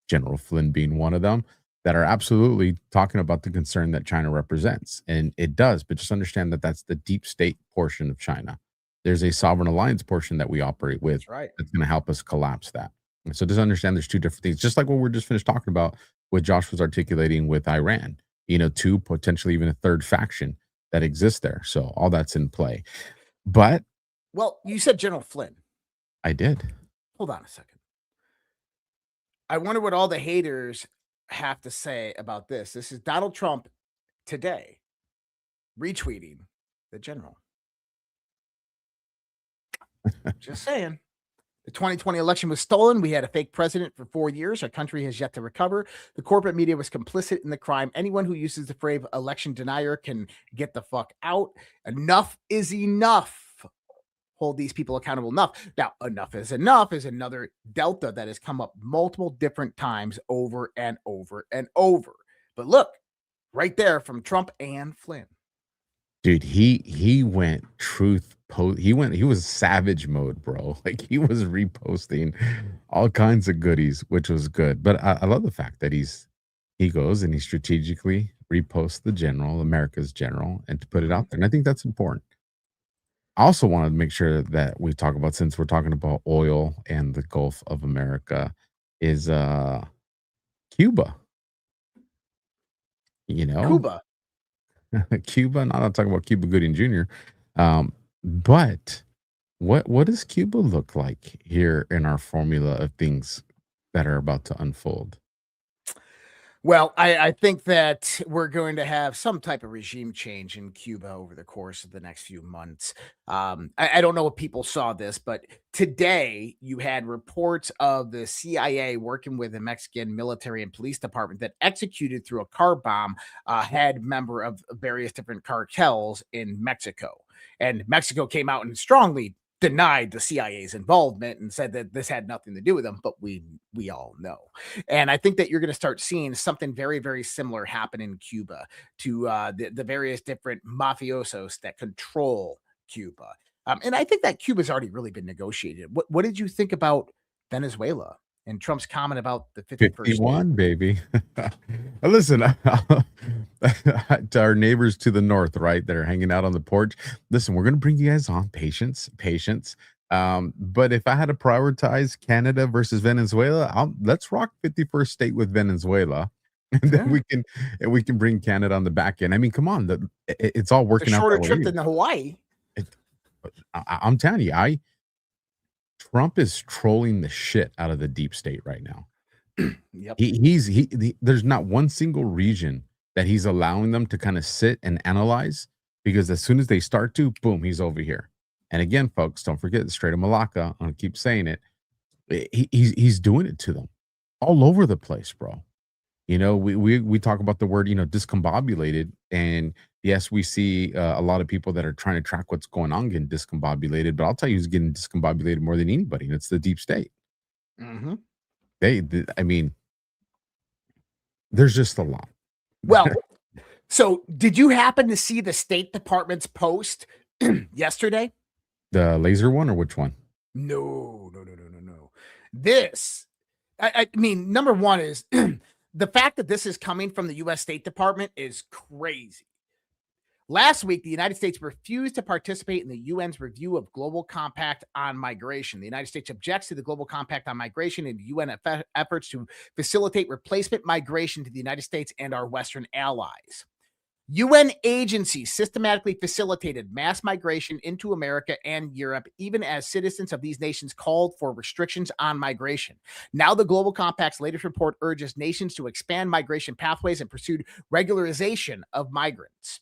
General Flynn being one of them, that are absolutely talking about the concern that China represents. And it does, but just understand that that's the deep state portion of China. There's a sovereign alliance portion that we operate with. That's right. That's going to help us collapse that. And so just understand there's two different things, just like what we're just finished talking about, what Josh was articulating with Iran, two, potentially even a third faction that exists there. So all that's in play. But well, you said General Flynn. I did. Hold on a second. I wonder what all the haters have to say about this. This is Donald Trump today retweeting the general. Just saying. The 2020 election was stolen. We had a fake president for 4 years. Our country has yet to recover. The corporate media was complicit in the crime. Anyone who uses the phrase election denier can get the fuck out. Enough is enough. Hold these people accountable enough. Now, enough is another delta that has come up multiple different times over and over and over. But look, right there from Trump and Flynn. Dude, he went truth he was savage mode, bro. Like he was reposting all kinds of goodies, which was good. But I love the fact that he goes and he strategically reposts the general, America's general, and to put it out there. And I think that's important. I also wanted to make sure that we talk about, since we're talking about oil and the Gulf of America, is Cuba. You know, Cuba. Cuba. Not I'm talking about Cuba Gooding Jr. But what does Cuba look like here in our formula of things that are about to unfold? Well, I think that we're going to have some type of regime change in Cuba over the course of the next few months. I don't know if people saw this, but today you had reports of the CIA working with the Mexican military and police department that executed through a car bomb a head member of various different cartels in Mexico. And Mexico came out and strongly denied the CIA's involvement and said that this had nothing to do with them, but we all know. And I think that you're going to start seeing something very, very similar happen in Cuba to the various different mafiosos that control Cuba. And I think that Cuba's already really been negotiated. What did you think about Venezuela and Trump's comment about the 51st 51, baby. Listen, to our neighbors to the north, right, that are hanging out on the porch. Listen, we're going to bring you guys on. Patience. But if I had to prioritize Canada versus Venezuela, let's rock 51st state with Venezuela. And then we can bring Canada on the back end. I mean, come on, it's all working out. A shorter trip than Hawaii. I'm telling you, Trump is trolling the shit out of the deep state right now. Yep. There's not one single region that he's allowing them to kind of sit and analyze, because as soon as they start to, boom, he's over here. And again, folks, don't forget the Strait of Malacca. I'm gonna keep saying it. He's doing it to them all over the place, bro. You know, we talk about the word, discombobulated, and yes, we see a lot of people that are trying to track what's going on getting discombobulated, but I'll tell you who's getting discombobulated more than anybody, and it's the deep state. Mm-hmm. I mean, there's just a lot. Well, so did you happen to see the State Department's post yesterday? The laser one, or which one? No. This, I mean, number one is the fact that this is coming from the U.S. State Department is crazy. Last week, the United States refused to participate in the UN's review of Global Compact on Migration. The United States objects to the Global Compact on Migration and UN efforts to facilitate replacement migration to the United States and our Western allies. UN agencies systematically facilitated mass migration into America and Europe, even as citizens of these nations called for restrictions on migration. Now, the Global Compact's latest report urges nations to expand migration pathways and pursue regularization of migrants.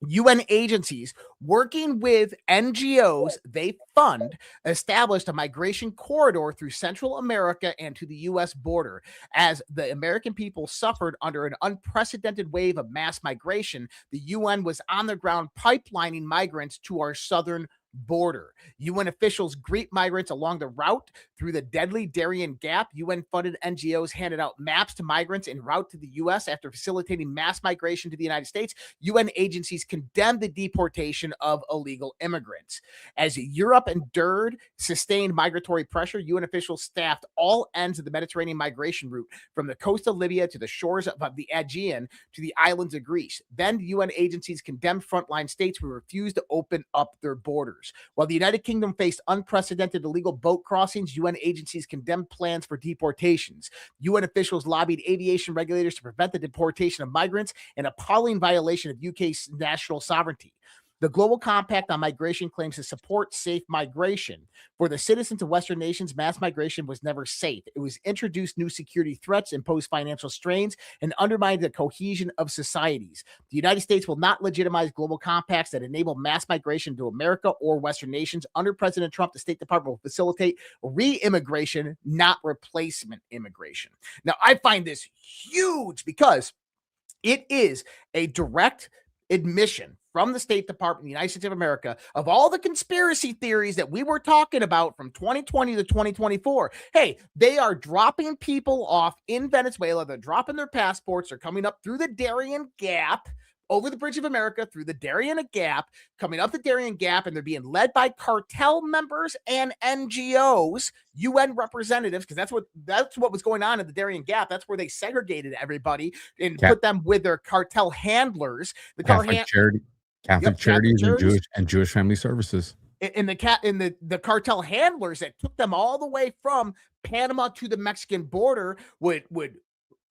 UN agencies working with NGOs they fund established a migration corridor through Central America and to the U.S. border. As the American people suffered under an unprecedented wave of mass migration, the UN was on the ground pipelining migrants to our southern border. UN officials greet migrants along the route through the deadly Darien Gap. UN-funded NGOs handed out maps to migrants en route to the U.S. after facilitating mass migration to the United States. UN agencies condemned the deportation of illegal immigrants. As Europe endured sustained migratory pressure, UN officials staffed all ends of the Mediterranean migration route from the coast of Libya to the shores of the Aegean to the islands of Greece. Then UN agencies condemned frontline states who refused to open up their borders. While the United Kingdom faced unprecedented illegal boat crossings, UN agencies condemned plans for deportations. UN officials lobbied aviation regulators to prevent the deportation of migrants, an appalling violation of UK's national sovereignty. The Global Compact on Migration claims to support safe migration. For the citizens of Western nations, mass migration was never safe. It was introduced new security threats, imposed financial strains, and undermined the cohesion of societies. The United States will not legitimize global compacts that enable mass migration to America or Western nations. Under President Trump, the State Department will facilitate re-immigration, not replacement immigration. Now, I find this huge because it is a direct admission from the State Department of the United States of America of all the conspiracy theories that we were talking about from 2020 to 2024. Hey, they are dropping people off in Venezuela. They're dropping their passports. They're coming up through the Darien Gap over the Bridge of America through the Darien Gap, coming up the Darien Gap, and they're being led by cartel members and NGOs, UN representatives, because that's what was going on in the Darien Gap. That's where they segregated everybody and put them with their cartel handlers. The Catholic Charities and Jewish Family Services. In the cartel handlers that took them all the way from Panama to the Mexican border would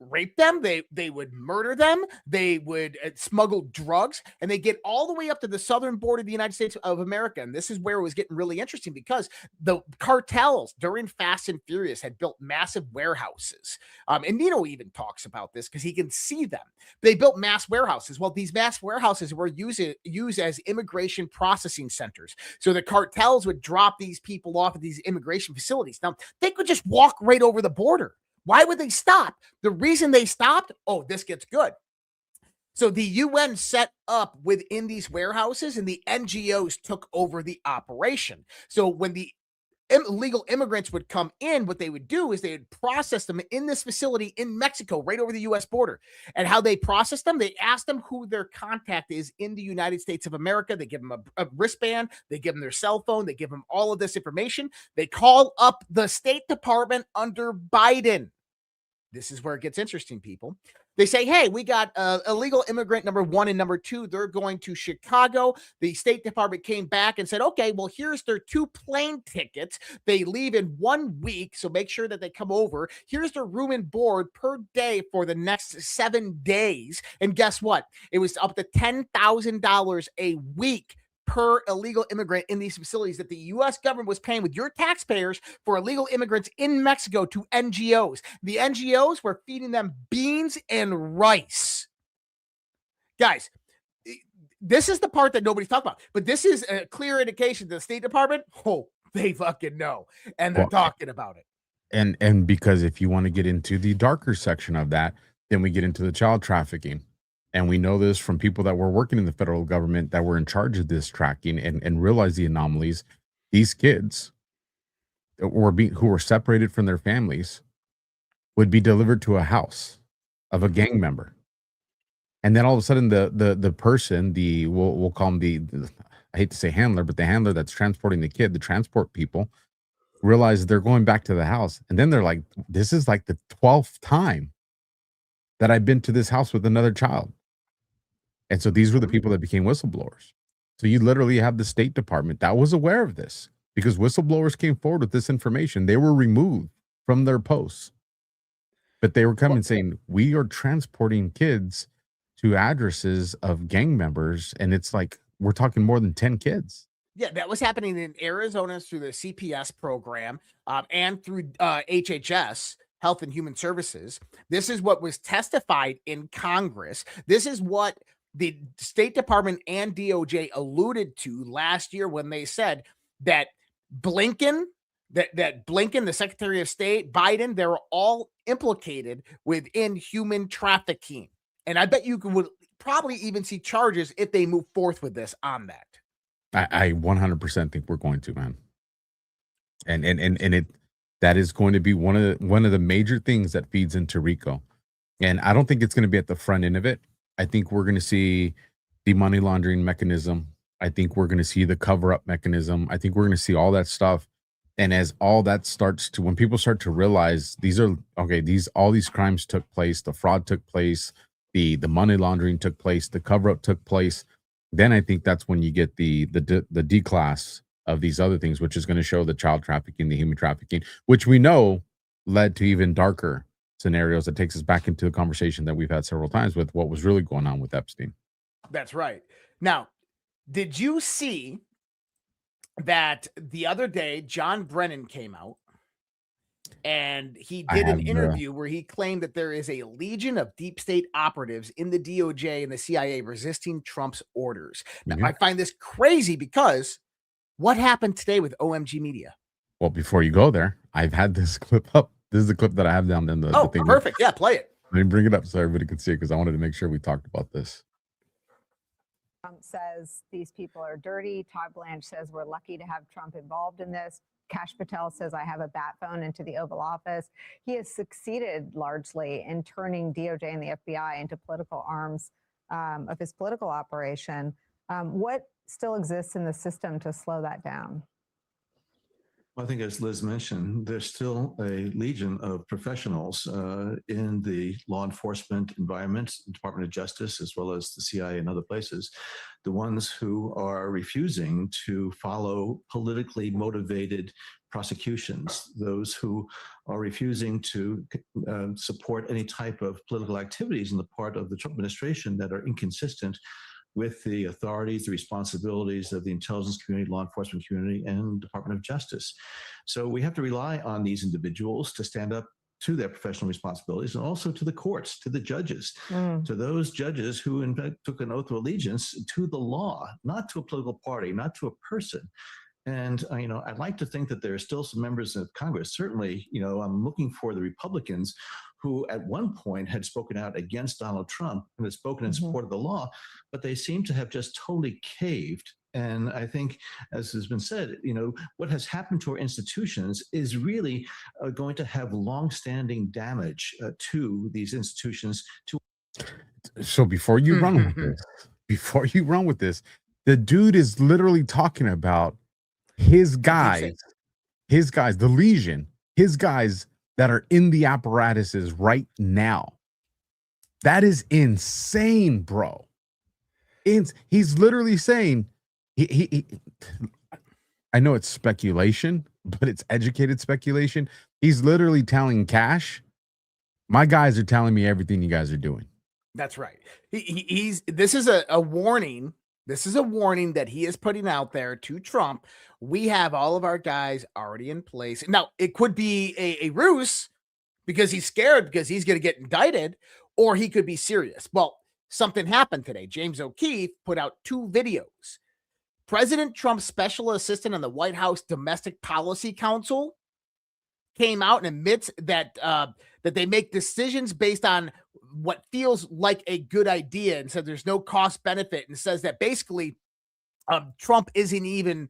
rape them, they would murder them, they would smuggle drugs, and they get all the way up to the southern border of the United States of America. And this is where it was getting really interesting, because the cartels during Fast and Furious had built massive warehouses. And Nino even talks about this because he can see them. They built mass warehouses. Well, these mass warehouses were used as immigration processing centers. So the cartels would drop these people off at these immigration facilities. Now, they could just walk right over the border. Why would they stop? The reason they stopped, this gets good. So the UN set up within these warehouses, and the NGOs took over the operation. So when the illegal immigrants would come in, what they would do is they would process them in this facility in Mexico, right over the U.S. border. And how they process them, they ask them who their contact is in the United States of America. They give them a wristband. They give them their cell phone. They give them all of this information. They call up the State Department under Biden. This is where it gets interesting, people. They say, hey, we got illegal immigrant number 1 and number 2. They're going to Chicago. The State Department came back and said, okay, well, here's their 2 plane tickets. They leave in 1 week, so make sure that they come over. Here's their room and board per day for the next 7 days. And guess what? It was up to $10,000 a week per illegal immigrant in these facilities that the U.S. government was paying with your taxpayers for illegal immigrants in Mexico to NGOs. The NGOs were feeding them beans and rice. Guys, this is the part that nobody's talking about, but this is a clear indication that the State Department, they fucking know, and they're talking about it. And because if you want to get into the darker section of that, then we get into the child trafficking. And we know this from people that were working in the federal government that were in charge of this tracking and realize the anomalies. These kids who were separated from their families would be delivered to a house of a gang member. And then all of a sudden the person, we'll call him I hate to say handler, but the handler that's transporting the kid, the transport people, realize they're going back to the house. And then they're like, this is like the 12th time that I've been to this house with another child. And so these were the people that became whistleblowers. So you literally have the State Department that was aware of this because whistleblowers came forward with this information. They were removed from their posts, but they were coming saying, we are transporting kids to addresses of gang members. And it's like, we're talking more than 10 kids. Yeah, that was happening in Arizona through the CPS program and through HHS. Health and Human Services. This is what was testified in Congress. This is what the State Department and DOJ alluded to last year when they said that Blinken, the Secretary of State, Biden, they're all implicated within human trafficking. And I bet you would probably even see charges if they move forth with this on that. I 100% think we're going to, man. And that is going to be one of the major things that feeds into RICO. And I don't think it's going to be at the front end of it. I think we're going to see the money laundering mechanism. I think we're going to see the cover-up mechanism. I think we're going to see all that stuff. And as all that starts to, when people start to realize all these crimes took place, the fraud took place, the money laundering took place, the cover-up took place, then I think that's when you get the D class of these other things, which is going to show the child trafficking, the human trafficking, which we know led to even darker scenarios that takes us back into a conversation that we've had several times with what was really going on with Epstein. That's right. Now, did you see that the other day, John Brennan came out and he did an interview where he claimed that there is a legion of deep state operatives in the DOJ and the CIA resisting Trump's orders. Now, I find this crazy because what happened today with OMG Media? Well, before you go there, I've had this clip up. This is the clip that I have down in the thing. Perfect. Yeah, play it. Let me bring it up so everybody can see it because I wanted to make sure we talked about this. Trump says these people are dirty. Todd Blanche says we're lucky to have Trump involved in this. Kash Patel says I have a bat phone into the Oval Office. He has succeeded largely in turning DOJ and the FBI into political arms of his political operation. What still exists in the system to slow that down? I think, as Liz mentioned, there's still a legion of professionals in the law enforcement environment, Department of Justice, as well as the CIA and other places, the ones who are refusing to follow politically motivated prosecutions, those who are refusing to support any type of political activities on the part of the Trump administration that are inconsistent with the authorities, the responsibilities of the intelligence community, law enforcement community, and Department of Justice. So we have to rely on these individuals to stand up to their professional responsibilities, and also to the courts, to the judges, to those judges who in fact took an oath of allegiance to the law, not to a political party, not to a person. And, I'd like to think that there are still some members of Congress. Certainly, I'm looking for the Republicans who at one point had spoken out against Donald Trump and had spoken in support of the law, but they seem to have just totally caved. And I think, as has been said, what has happened to our institutions is really going to have longstanding damage to these institutions. So before you run with this, the dude is literally talking about his guys, the Legion, his guys that are in the apparatuses right now. That is insane, bro. He's literally saying, I know it's speculation, but it's educated speculation. He's literally telling Cash, my guys are telling me everything you guys are doing. That's right. This is a warning. This is a warning that he is putting out there to Trump. We have all of our guys already in place. Now, it could be a ruse because he's scared because he's going to get indicted, or he could be serious. Well, something happened today. James O'Keefe put out 2 videos. President Trump's special assistant on the White House Domestic Policy Council came out and admits that that they make decisions based on what feels like a good idea, and said there's no cost benefit, and says that basically Trump isn't even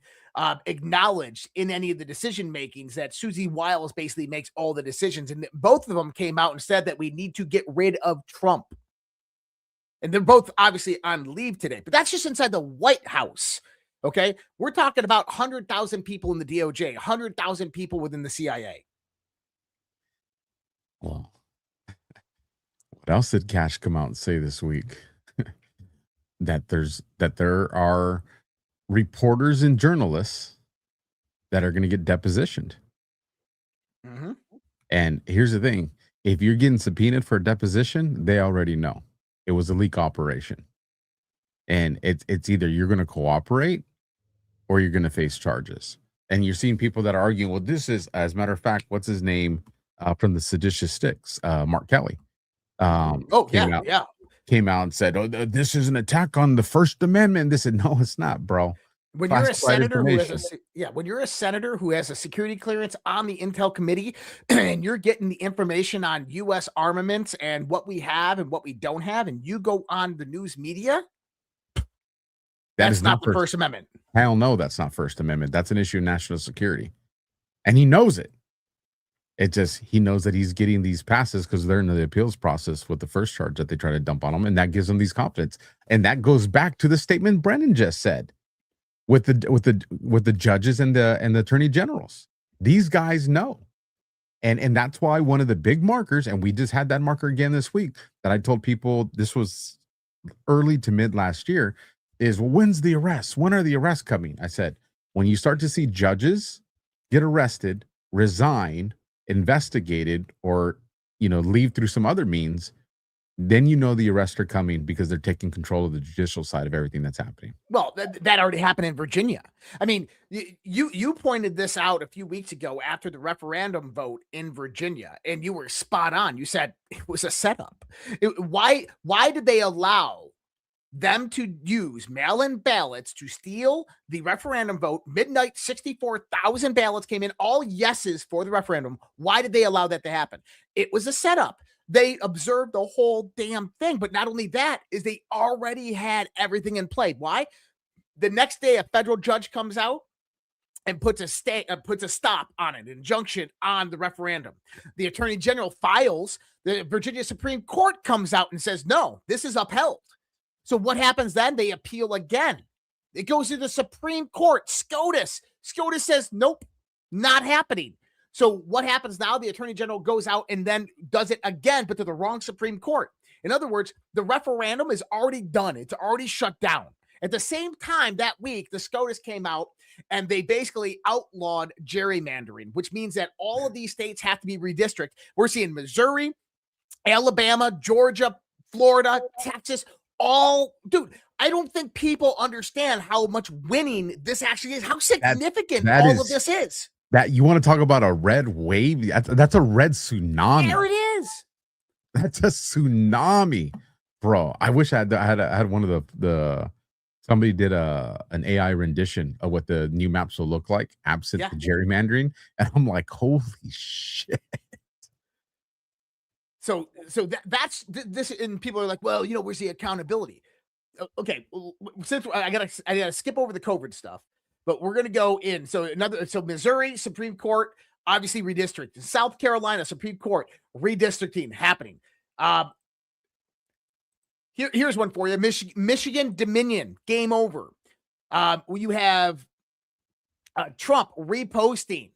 acknowledged in any of the decision makings, that Susie Wiles basically makes all the decisions. And both of them came out and said that we need to get rid of Trump. And they're both obviously on leave today, but that's just inside the White House. Okay. We're talking about 100,000 people in the DOJ, 100,000 people within the CIA. Well, what else did Cash come out and say this week? that there are reporters and journalists that are going to get depositioned. And here's the thing. If you're getting subpoenaed for a deposition, they already know it was a leak operation. And it's either you're going to cooperate or you're going to face charges. And you're seeing people that are arguing, well, this is, as a matter of fact, what's his name from the Seditious Sticks, Mark Kelly. Came out and said, oh, this is an attack on the First Amendment. They said, no, it's not, bro. When you're a senator when you're a senator who has a security clearance on the Intel committee, and you're getting the information on U.S. armaments and what we have and what we don't have, and you go on the news media, that's not the First Amendment. Hell no, that's not First Amendment. That's an issue of national security. And he knows it. It just, he knows that he's getting these passes because they're in the appeals process with the first charge that they try to dump on him, and that gives him these confidence. And that goes back to the statement Brennan just said with the judges and the attorney generals. These guys know. And that's why one of the big markers, and we just had that marker again this week, that I told people this was early to mid last year, is, well, when's the arrest? When are the arrests coming? I said, when you start to see judges get arrested, resign, investigated, or leave through some other means, then the arrests are coming, because they're taking control of the judicial side of everything that's happening. Well, that already happened in Virginia. I mean, you pointed this out a few weeks ago after the referendum vote in Virginia, and you were spot on. You said it was a setup. Why did they allow them to use mail-in ballots to steal the referendum vote? Midnight, 64,000 ballots came in, all yeses for the referendum. Why did they allow that to happen? It was a setup. They observed the whole damn thing. But not only that, is they already had everything in play. Why? The next day, a federal judge comes out and puts a stop on it, an injunction on the referendum. The attorney general files. The Virginia Supreme Court comes out and says, no, this is upheld. So what happens then? They appeal again. It goes to the Supreme Court. SCOTUS says, nope, not happening. So what happens now? The Attorney General goes out and then does it again, but to the wrong Supreme Court. In other words, the referendum is already done. It's already shut down. At the same time that week, the SCOTUS came out and they basically outlawed gerrymandering, which means that all of these states have to be redistricted. We're seeing Missouri, Alabama, Georgia, Florida, Texas, all, dude, I don't think people understand how much winning this actually is, how significant all of this is. That you want to talk about a red wave? That's a red tsunami. There it is. That's a tsunami, bro. I wish I had one of the somebody did an AI rendition of what the new maps will look like absent the gerrymandering, and I'm like, holy shit. So that's this, and people are like, well, you know, where's the accountability? Okay, since I gotta skip over the COVID stuff, but we're gonna go in. So Missouri Supreme Court obviously redistricting. South Carolina Supreme Court redistricting happening. Here's one for you. Michigan Dominion, game over. You have Trump reposting.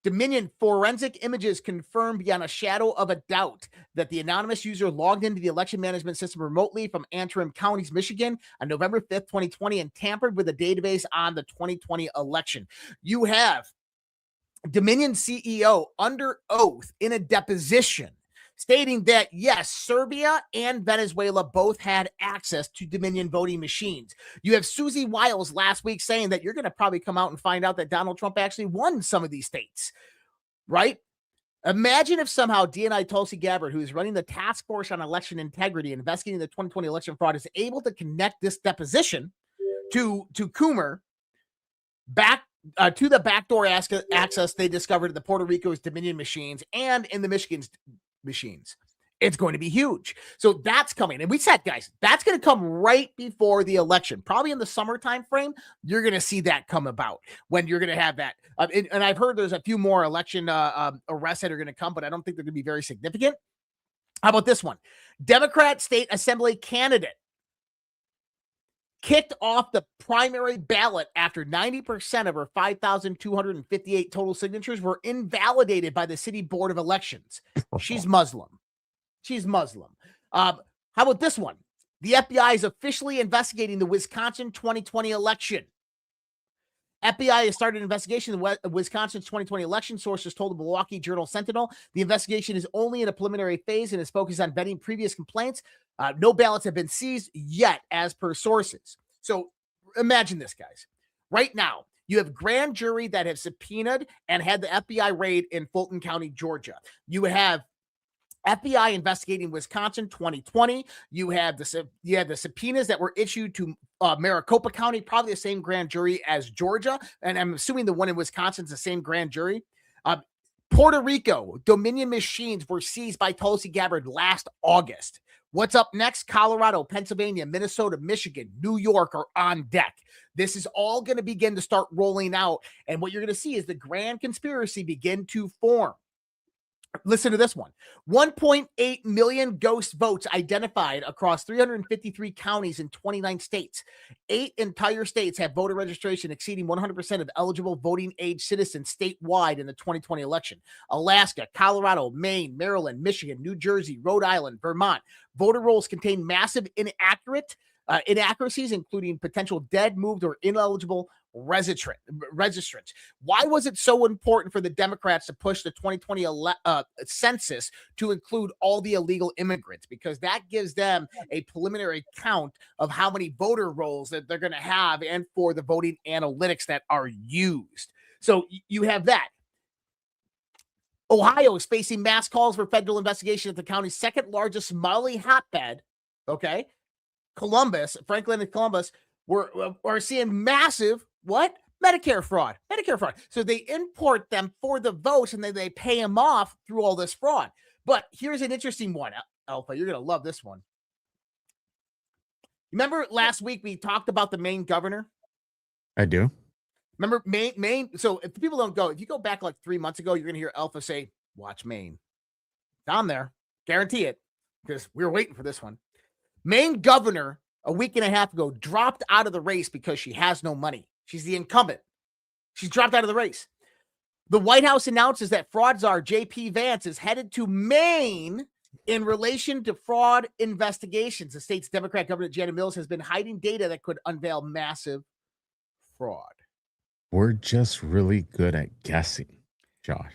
Dominion forensic images confirmed beyond a shadow of a doubt that the anonymous user logged into the election management system remotely from Antrim Counties, Michigan on November 5th, 2020 and tampered with the database on the 2020 election. You have Dominion CEO under oath in a deposition stating that, yes, Serbia and Venezuela both had access to Dominion voting machines. You have Susie Wiles last week saying that you're going to probably come out and find out that Donald Trump actually won some of these states, right? Imagine if somehow DNI Tulsi Gabbard, who is running the task force on election integrity and investigating the 2020 election fraud, is able to connect this deposition to Coomer back to the backdoor access they discovered in the Puerto Rico's Dominion machines and in the Michigan's machines. It's going to be huge. So that's coming. And we said, guys, that's going to come right before the election. Probably in the summer time frame, you're going to see that come about when you're going to have that. And I've heard there's a few more election arrests that are going to come, but I don't think they're going to be very significant. How about this one? Democrat state assembly candidate kicked off the primary ballot after 90% of her 5,258 total signatures were invalidated by the city board of elections. She's Muslim. How about this one? The FBI is officially investigating the Wisconsin 2020 election. FBI has started an investigation of Wisconsin's 2020 election. Sources told the Milwaukee Journal Sentinel the investigation is only in a preliminary phase and is focused on vetting previous complaints. No ballots have been seized yet, as per sources. So imagine this, guys. Right now, you have grand jury that have subpoenaed and had the FBI raid in Fulton County, Georgia. You have FBI investigating Wisconsin 2020. You have the subpoenas that were issued to Maricopa County, probably the same grand jury as Georgia. And I'm assuming the one in Wisconsin is the same grand jury. Puerto Rico, Dominion machines were seized by Tulsi Gabbard last August. What's up next? Colorado, Pennsylvania, Minnesota, Michigan, New York are on deck. This is all going to begin to start rolling out. And what you're going to see is the grand conspiracy begin to form. Listen to this one. 1.8 million ghost votes identified across 353 counties in 29 states. 8 entire states have voter registration exceeding 100% of eligible voting age citizens statewide in the 2020 election. Alaska, Colorado, Maine, Maryland, Michigan, New Jersey, Rhode Island, Vermont. Voter rolls contain massive inaccuracies, including potential dead, moved, or ineligible registrants. Why was it so important for the Democrats to push the 2020 census to include all the illegal immigrants? Because that gives them a preliminary count of how many voter rolls that they're going to have and for the voting analytics that are used. So you have that. Ohio is facing mass calls for federal investigation at the county's second largest Somali hotbed. Okay. Franklin and Columbus are seeing massive Medicare fraud. So they import them for the votes and then they pay them off through all this fraud. But here's an interesting one, Alpha. You're going to love this one. Remember last week we talked about the Maine governor? I do. Remember Maine? So if people don't go, if you go back like 3 months ago, you're going to hear Alpha say, watch Maine. Down there. Guarantee it. Because we were waiting for this one. Maine governor a week and a half ago, dropped out of the race because she has no money. She's the incumbent. She's dropped out of the race. The White House announces that fraud czar J.P. Vance is headed to Maine in relation to fraud investigations. The state's Democrat Governor Janet Mills has been hiding data that could unveil massive fraud. We're just really good at guessing, Josh.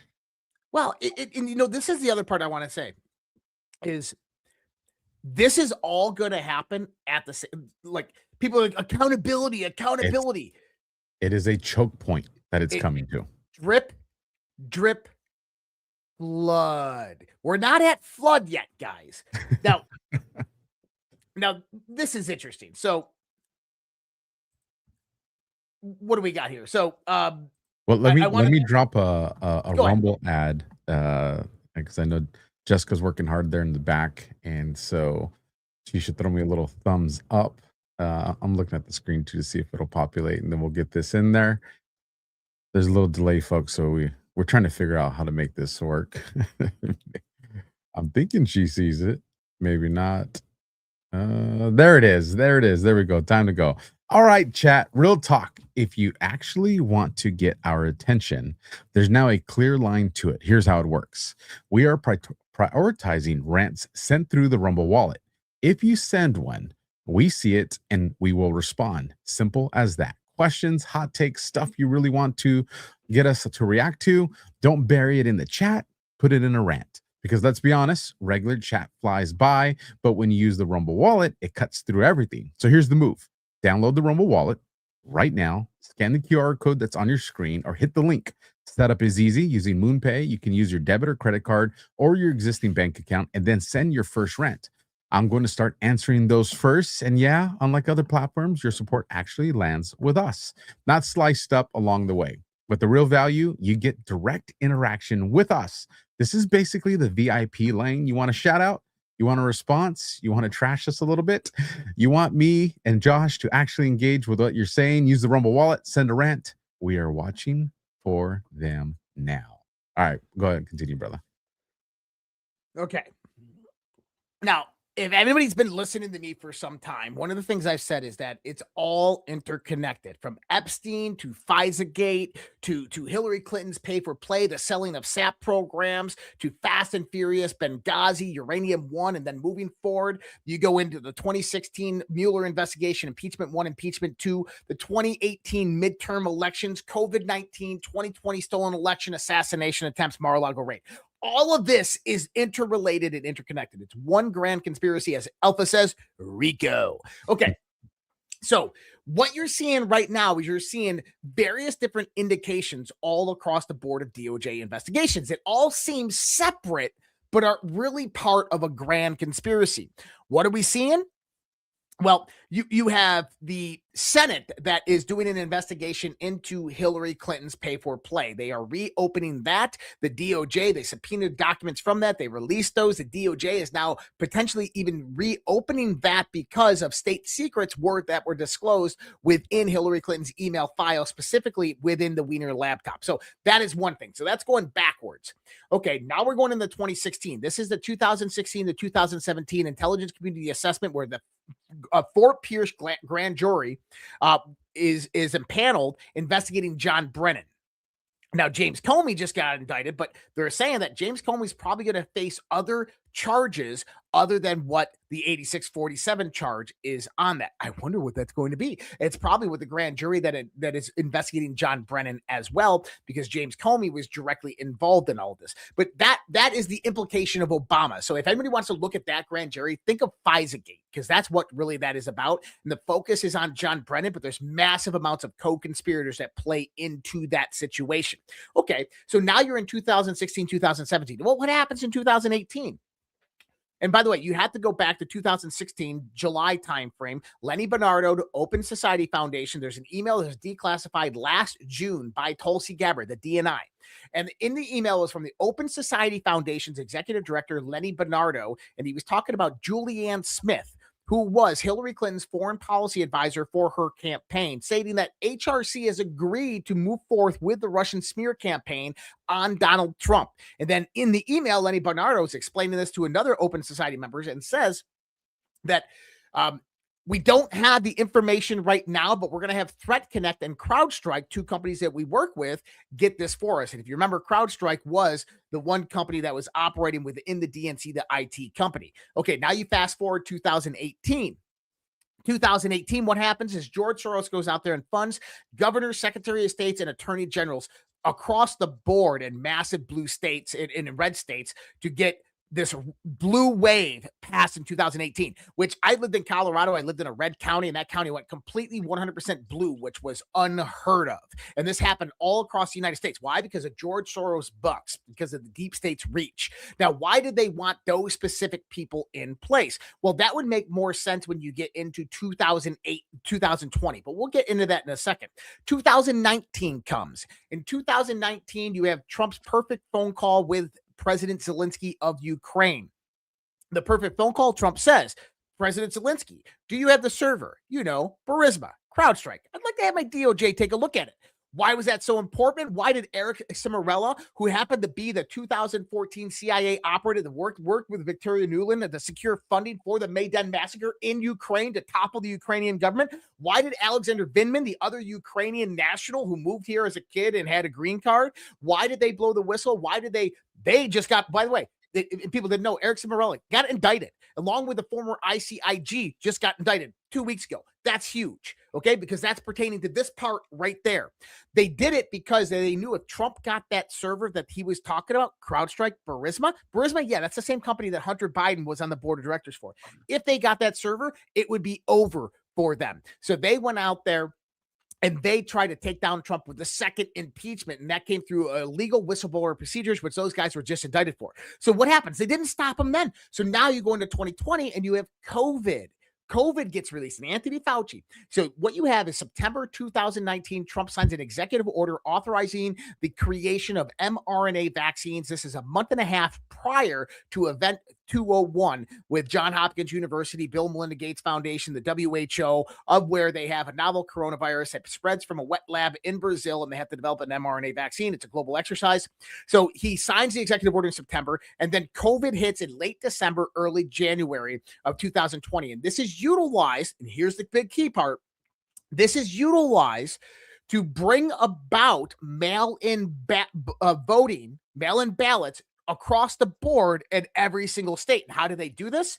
Well, and this is the other part I want to say is this is all going to happen at the same, like people are like accountability. It is a choke point that it's coming to. Drip, drip, flood. We're not at flood yet, guys. Now this is interesting. So what do we got here? So, well, let me drop a Rumble ad because I know Jessica's working hard there in the back, and so she should throw me a little thumbs up. I'm looking at the screen too to see if it'll populate, and then we'll get this in there. There's a little delay, folks, so we're trying to figure out how to make this work. I'm thinking she sees it, maybe not. There it is. There we go. Time to go. All right, chat. Real talk. If you actually want to get our attention, there's now a clear line to it. Here's how it works. We are prioritizing rants sent through the Rumble wallet. If you send one, we see it and we will respond. Simple as that. Questions, hot takes, stuff you really want to get us to react to, don't bury it in the chat. Put it in a rant. Because let's be honest, regular chat flies by, but when you use the Rumble wallet, it cuts through everything. So here's the move. Download the Rumble wallet right now, scan the QR code that's on your screen, or hit the link. Setup is easy using MoonPay. You can use your debit or credit card or your existing bank account and then send your first rant. I'm going to start answering those first. And yeah, unlike other platforms, your support actually lands with us, not sliced up along the way. With the real value, you get direct interaction with us. This is basically the VIP lane. You want a shout out? You want a response? You want to trash us a little bit? You want me and Josh to actually engage with what you're saying? Use the Rumble wallet, send a rant. We are watching for them now. All right, go ahead and continue, brother. Okay. Now, if anybody's been listening to me for some time, one of the things I've said is that it's all interconnected, from Epstein to FISA-gate to Hillary Clinton's pay-for-play, the selling of SAP programs, to Fast and Furious, Benghazi, Uranium One, and then moving forward, you go into the 2016 Mueller investigation, Impeachment 1, Impeachment 2, the 2018 midterm elections, COVID-19, 2020 stolen election, assassination attempts, Mar-a-Lago raid. All of this is interrelated and interconnected. It's one grand conspiracy, as Alpha says, Rico. Okay, so what you're seeing right now is you're seeing various different indications all across the board of DOJ investigations. It all seems separate, but are really part of a grand conspiracy. What are we seeing? Well, you have the Senate that is doing an investigation into Hillary Clinton's pay-for-play. They are reopening that. The DOJ, they subpoenaed documents from that. They released those. The DOJ is now potentially even reopening that because of state secrets that were disclosed within Hillary Clinton's email file, specifically within the Wiener laptop. So that is one thing. So that's going backwards. Okay, now we're going into 2016. This is the 2016 to 2017 intelligence community assessment where the Fort Pierce grand jury is impaneled investigating John Brennan. Now, James Comey just got indicted, but they're saying that James Comey's probably going to face other charges other than what the 8647 charge is on that. I wonder what that's going to be. It's probably with the grand jury that is investigating John Brennan as well, because James Comey was directly involved in all of this. But that is the implication of Obama. So if anybody wants to look at that grand jury, think of FISA-gate, because that's what really that is about. And the focus is on John Brennan, but there's massive amounts of co-conspirators that play into that situation. Okay, so now you're in 2016, 2017. Well, what happens in 2018? And by the way, you have to go back to 2016, July timeframe. Lenny Bernardo to Open Society Foundation. There's an email that was declassified last June by Tulsi Gabbard, the DNI. And in the email was from the Open Society Foundation's executive director, Lenny Bernardo, and he was talking about Julianne Smith, who was Hillary Clinton's foreign policy advisor for her campaign, stating that HRC has agreed to move forth with the Russian smear campaign on Donald Trump. And then in the email, Lenny Bernardo is explaining this to another Open Society members and says that We don't have the information right now, but we're going to have Threat Connect and CrowdStrike, two companies that we work with, get this for us. And if you remember, CrowdStrike was the one company that was operating within the DNC, the IT company. Okay, now you fast forward 2018. 2018, what happens is George Soros goes out there and funds governors, secretary of states, and attorney generals across the board in massive blue states, in red states, to get this blue wave passed in 2018, which I lived in Colorado. I lived in a red county, and that county went completely 100% blue, which was unheard of. And this happened all across the United States. Why? Because of George Soros bucks, because of the deep state's reach. Now, why did they want those specific people in place? Well, that would make more sense when you get into 2008, 2020, but we'll get into that in a second. 2019 comes. In 2019, you have Trump's perfect phone call with President Zelensky of Ukraine. The perfect phone call, Trump says, President Zelensky, do you have the server? You know, Burisma, CrowdStrike. I'd like to have my DOJ take a look at it. Why was that so important? Why did Eric Cimarella, who happened to be the 2014 CIA operative that worked with Victoria Nuland to secure funding for the Maidan massacre in Ukraine to topple the Ukrainian government? Why did Alexander Vindman, the other Ukrainian national who moved here as a kid and had a green card, why did they blow the whistle? Why did they just got, by the way, people didn't know, Eric Cimarella got indicted along with the former ICIG, just got indicted 2 weeks ago. That's huge, okay? Because that's pertaining to this part right there. They did it because they knew if Trump got that server that he was talking about, CrowdStrike, Burisma, yeah, that's the same company that Hunter Biden was on the board of directors for. If they got that server, it would be over for them. So they went out there and they tried to take down Trump with the second impeachment, and that came through illegal whistleblower procedures, which those guys were just indicted for. So what happens? They didn't stop them then. So now you go into 2020 and you have COVID. COVID gets released, and Anthony Fauci. So what you have is September 2019, Trump signs an executive order authorizing the creation of mRNA vaccines. This is a month and a half prior to Event 201 with Johns Hopkins University, Bill and Melinda Gates Foundation, the WHO, of where they have a novel coronavirus that spreads from a wet lab in Brazil, and they have to develop an mRNA vaccine. It's a global exercise. So he signs the executive order in September, and then COVID hits in late December, early January of 2020. And this is utilized, and here's the big key part, this is utilized to bring about mail-in voting, mail-in ballots across the board in every single state. And how do they do this?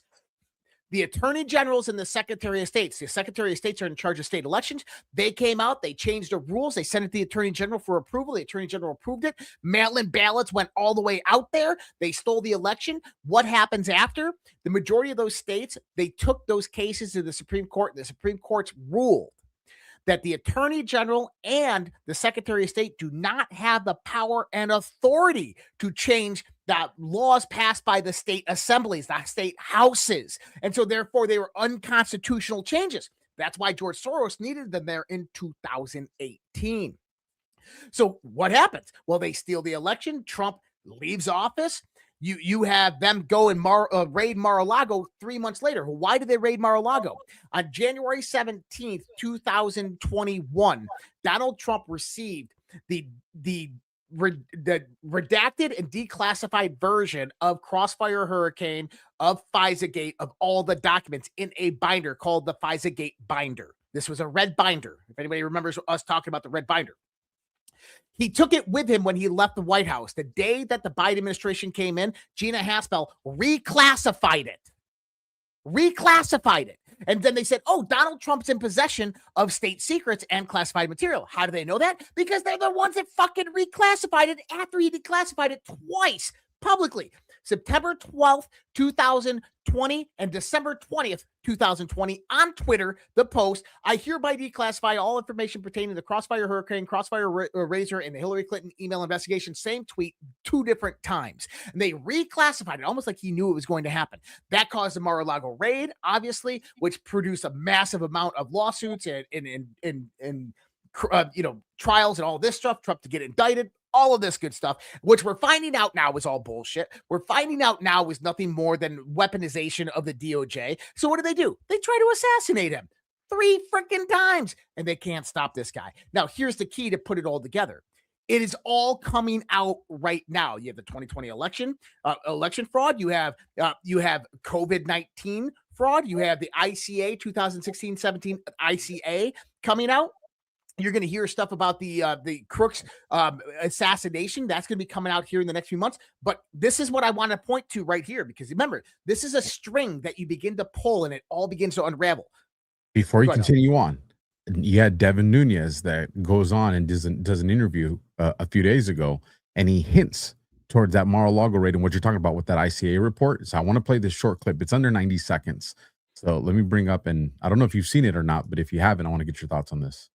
The attorney generals and the secretary of states. The secretary of states are in charge of state elections. They came out, they changed the rules, they sent it to the attorney general for approval. The attorney general approved it. Mail-in ballots went all the way out there. They stole the election. What happens after? The majority of those states, they took those cases to the Supreme Court. The Supreme Court's ruled that the attorney general and the secretary of state do not have the power and authority to change the laws passed by the state assemblies, the state houses. And so therefore they were unconstitutional changes. That's why George Soros needed them there in 2018. So what happens? Well, they steal the election. Trump leaves office. You have them go and raid Mar-a-Lago 3 months later. Why did they raid Mar-a-Lago? On January 17th, 2021, Donald Trump received the redacted and declassified version of Crossfire Hurricane, of FISA-Gate, of all the documents in a binder called the FISA-Gate binder. This was a red binder. If anybody remembers us talking about the red binder. He took it with him when he left the White House. The day that the Biden administration came in, Gina Haspel reclassified it. And then they said, oh, Donald Trump's in possession of state secrets and classified material. How do they know that? Because they're the ones that fucking reclassified it after he declassified it twice publicly. September 12th, 2020 and December 20th, 2020 on Twitter, the post, I hereby declassify all information pertaining to the Crossfire Hurricane, Crossfire Razor, and the Hillary Clinton email investigation. Same tweet, 2 different times. And they reclassified it almost like he knew it was going to happen. That caused the Mar-a-Lago raid, obviously, which produced a massive amount of lawsuits and trials and all this stuff, Trump to get indicted. All of this good stuff, which we're finding out now is all bullshit. We're finding out now is nothing more than weaponization of the DOJ. So what do? They try to assassinate him 3 freaking times, and they can't stop this guy. Now, here's the key to put it all together. It is all coming out right now. You have the 2020 election fraud. You have COVID-19 fraud. You have the ICA 2016-17 ICA coming out. You're going to hear stuff about the Crooks assassination. That's going to be coming out here in the next few months. But this is what I want to point to right here, because remember, this is a string that you begin to pull and it all begins to unravel. Before you continue on, you had Devin Nunes that goes on and does an interview a few days ago, and he hints towards that Mar-a-Lago raid and what you're talking about with that ICA report. So I want to play this short clip. It's under 90 seconds. So let me bring up, and I don't know if you've seen it or not, but if you haven't, I want to get your thoughts on this.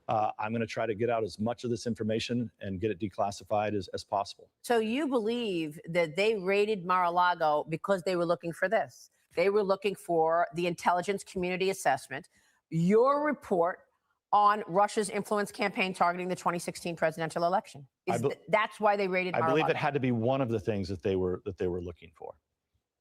I'm going to try to get out as much of this information and get it declassified as possible. So you believe that they raided Mar-a-Lago because they were looking for this? They were looking for the intelligence community assessment, your report on Russia's influence campaign targeting the 2016 presidential election. That's why they raided Mar-a-Lago? I believe it had to be one of the things that they were looking for.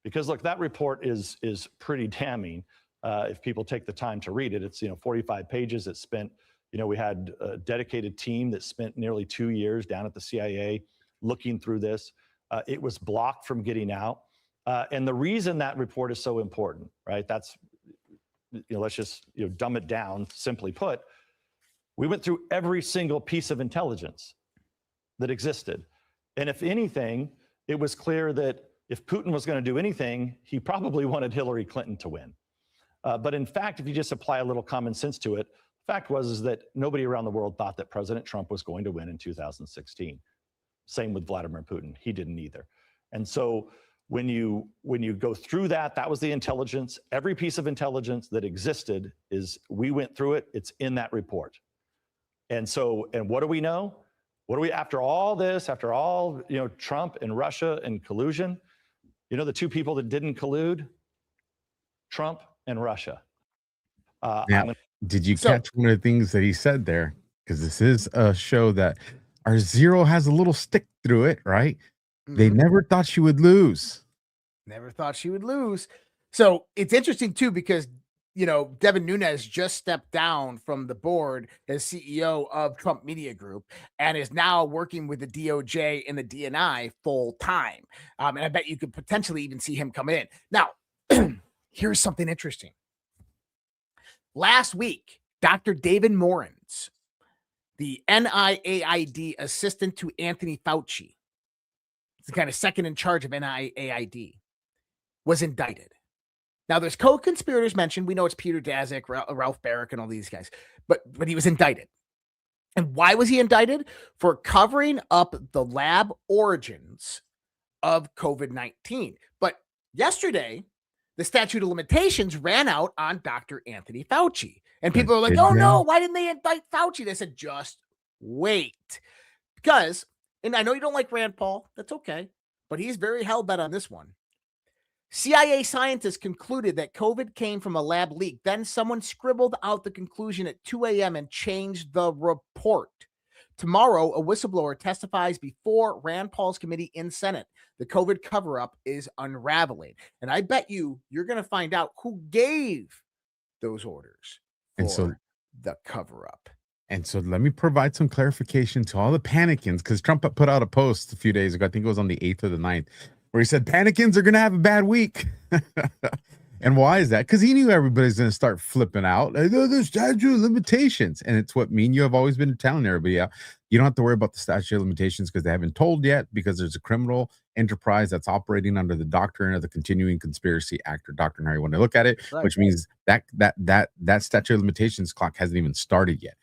Because look, that report is pretty damning. If people take the time to read it, it's 45 pages. It spent, we had a dedicated team that spent nearly 2 years down at the CIA looking through this. It was blocked from getting out. And the reason that report is so important, right? That's, let's just dumb it down. Simply put, we went through every single piece of intelligence that existed. And if anything, it was clear that if Putin was going to do anything, he probably wanted Hillary Clinton to win. But in fact, if you just apply a little common sense to it, the fact was that nobody around the world thought that President Trump was going to win in 2016. Same with Vladimir Putin. He didn't either. And so when you go through that was the intelligence. Every piece of intelligence that existed we went through it. It's in that report. And what do we know? After all this, after all, Trump and Russia and collusion, the two people that didn't collude, Trump and Russia. Now, did you catch one of the things that he said there? Because this is a show that our Zero has a little stick through it, right? Mm-hmm. They never thought she would lose. Never thought she would lose. So it's interesting too, because Devin Nunes just stepped down from the board as CEO of Trump Media Group and is now working with the DOJ and the DNI full time. And I bet you could potentially even see him come in. Now, here's something interesting. Last week, Dr. David Morans, the NIAID assistant to Anthony Fauci, the kind of second in charge of NIAID, was indicted. Now, there's co-conspirators mentioned. We know it's Peter Daszak, Ralph Barrick, and all these guys, but he was indicted. And why was he indicted? For covering up the lab origins of COVID-19. But yesterday, the statute of limitations ran out on Dr. Anthony Fauci. And people are like, oh no, why didn't they indict Fauci? They said, just wait. Because, and I know you don't like Rand Paul, that's okay, but he's very hell-bent on this one. CIA scientists concluded that COVID came from a lab leak. Then someone scribbled out the conclusion at 2 a.m. and changed the report. Tomorrow, a whistleblower testifies before Rand Paul's committee in Senate. The COVID cover-up is unraveling. And I bet you're going to find out who gave those orders for the cover-up. And so let me provide some clarification to all the panicans, because Trump put out a post a few days ago, I think it was on the 8th or the 9th, where he said panicans are going to have a bad week. And why is that? Because he knew everybody's going to start flipping out. The statute of limitations. And it's what me and you have always been telling everybody. Yeah, you don't have to worry about the statute of limitations because they haven't told yet, because there's a criminal enterprise that's operating under the doctrine of the Continuing Conspiracy Act, or doctrine, how you want to look at it, right. Which means that statute of limitations clock hasn't even started yet.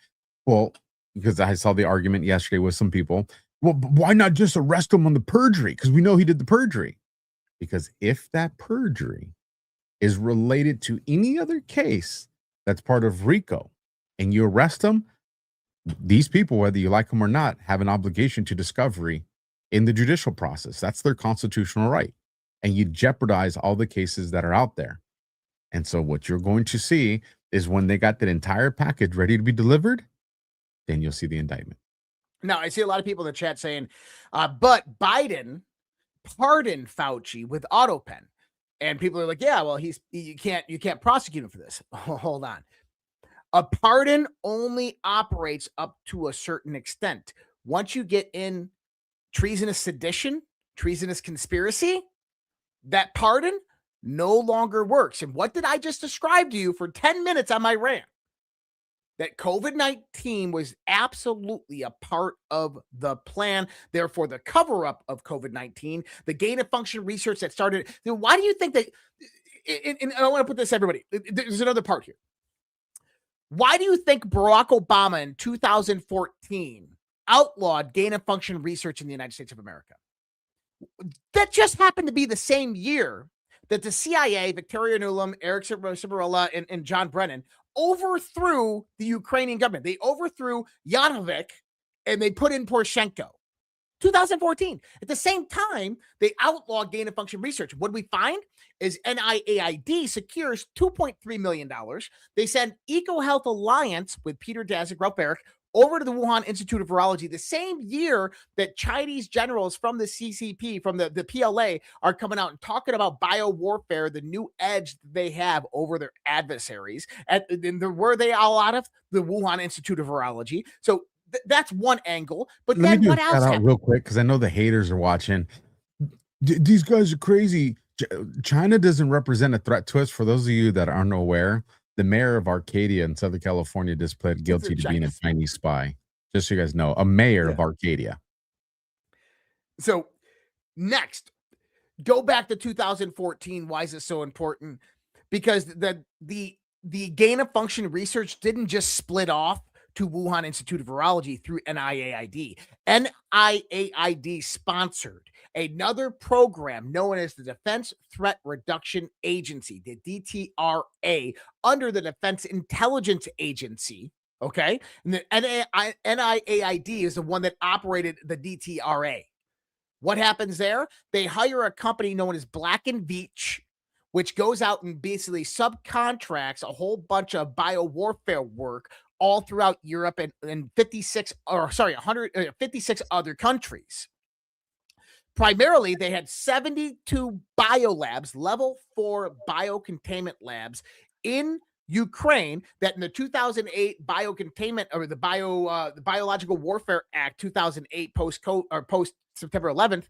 Well, because I saw the argument yesterday with some people. Well, why not just arrest him on the perjury? Because we know he did the perjury. Because if that perjury is related to any other case that's part of RICO and you arrest them, these people, whether you like them or not, have an obligation to discovery in the judicial process. That's their constitutional right. And you jeopardize all the cases that are out there. And so what you're going to see is when they got that entire package ready to be delivered, then you'll see the indictment. Now, I see a lot of people in the chat saying, but Biden pardoned Fauci with AutoPen. And people are like, yeah, well, you can't prosecute him for this. Hold on. A pardon only operates up to a certain extent. Once you get in treasonous sedition, treasonous conspiracy, that pardon no longer works. And what did I just describe to you for 10 minutes on my rant? That COVID-19 was absolutely a part of the plan. Therefore, the cover-up of COVID-19, the gain-of-function research that started. Why do you think that? And I want to put this, everybody. There's another part here. Why do you think Barack Obama in 2014 outlawed gain-of-function research in the United States of America? That just happened to be the same year that the CIA, Victoria Nuland, Eric Cibarella, and John Brennan overthrew the Ukrainian government. They overthrew Yanukovych and they put in Poroshenko. 2014. At the same time, they outlawed gain-of-function research. What we find is NIAID secures $2.3 million. They send EcoHealth Alliance with Peter Daszak, Ralph Baric, over to the Wuhan Institute of Virology the same year that Chinese generals from the CCP, from the PLA, are coming out and talking about biowarfare, the new edge they have over their adversaries. And where they all out of? The Wuhan Institute of Virology. So that's one angle. But Let then me do what a else shout out happened? real quick because I know the haters are watching. These guys are crazy. China doesn't represent a threat to us. For those of you that aren't aware, the mayor of Arcadia in Southern California just pled guilty to being a Chinese spy. Just so you guys know, a mayor of Arcadia. So next, go back to 2014. Why is this so important? Because the gain-of-function research didn't just split off to Wuhan Institute of Virology through NIAID. NIAID sponsored another program known as the Defense Threat Reduction Agency, the DTRA, under the Defense Intelligence Agency. Okay. And the NIAID is the one that operated the DTRA. What happens there? They hire a company known as Black & Veatch, which goes out and basically subcontracts a whole bunch of biowarfare work all throughout Europe and 56 other countries. Primarily, they had 72 biolabs, level 4 biocontainment labs in Ukraine that in the 2008 biocontainment or the Biological Warfare Act 2008 post September 11th,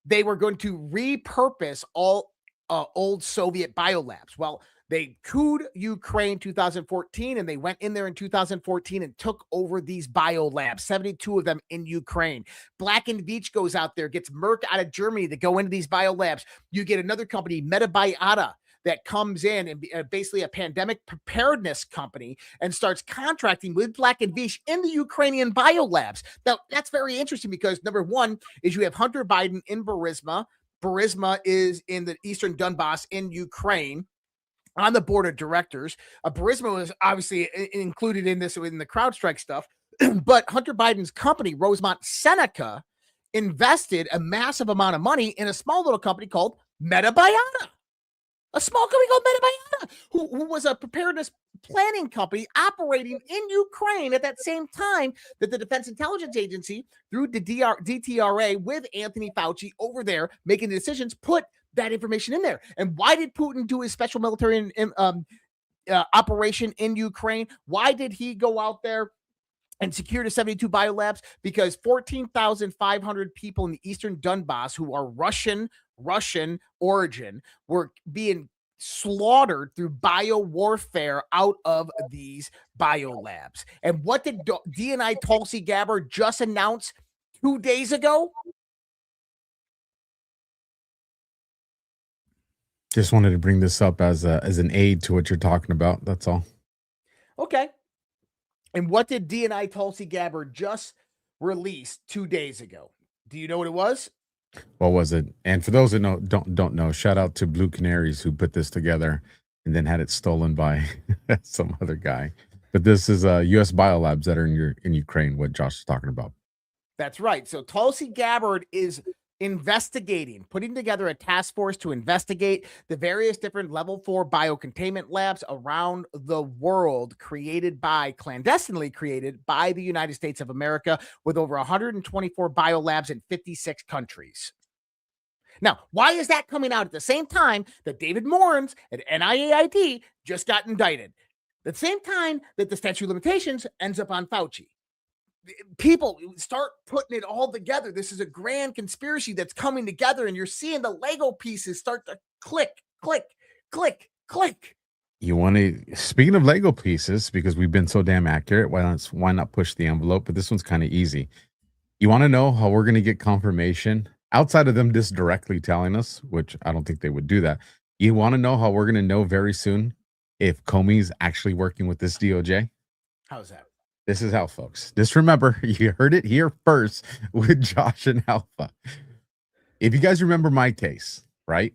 they were going to repurpose all old Soviet biolabs. Well, they couped Ukraine 2014 and they went in there in 2014 and took over these biolabs, 72 of them in Ukraine. Black & Veatch goes out there, gets Merck out of Germany to go into these biolabs. You get another company, Metabiota, that comes in and basically a pandemic preparedness company and starts contracting with Black & Veatch in the Ukrainian biolabs. Now, that's very interesting because number one is you have Hunter Biden in Burisma. Burisma is in the Eastern Donbass in Ukraine on the board of directors. Burisma was obviously included in this in the CrowdStrike stuff, but Hunter Biden's company, Rosemont Seneca, invested a massive amount of money in a small little company called Metabiota. A small company called Metabiota, who was a preparedness planning company operating in Ukraine at that same time that the Defense Intelligence Agency, through the DTRA with Anthony Fauci over there making the decisions, put that information in there. And why did Putin do his special military operation in Ukraine? Why did he go out there and secure the 72 biolabs? Because 14,500 people in the Eastern Donbass who are Russian origin were being slaughtered through biowarfare out of these biolabs. And what did DNI Tulsi Gabbard just announce 2 days ago? Just wanted to bring this up as an aid to what you're talking about. That's all. Okay. And what did DNI Tulsi Gabbard just release 2 days ago? Do you know what it was? What was it? And for those that don't know, shout out to Blue Canaries who put this together and then had it stolen by some other guy. But this is U.S. biolabs that are in Ukraine, what Josh is talking about. That's right. So Tulsi Gabbard is putting together a task force to investigate the various different level 4 biocontainment labs around the world clandestinely created by the United States of America, with over 124 biolabs in 56 countries. Now, why is that coming out at the same time that David Morans at NIAID just got indicted? At the same time that the statute of limitations ends up on Fauci. People start putting it all together. This is a grand conspiracy that's coming together, and you're seeing the Lego pieces start to click. click, click. You want to, speaking of Lego pieces, because we've been so damn accurate, why not push the envelope? But this one's kind of easy. You want to know how we're going to get confirmation outside of them just directly telling us, which I don't think they would do that. You want to know how we're going to know very soon if Comey's actually working with this DOJ? How's that? This is how, folks. Just remember, you heard it here first with Josh and Alpha. If you guys remember my case, right?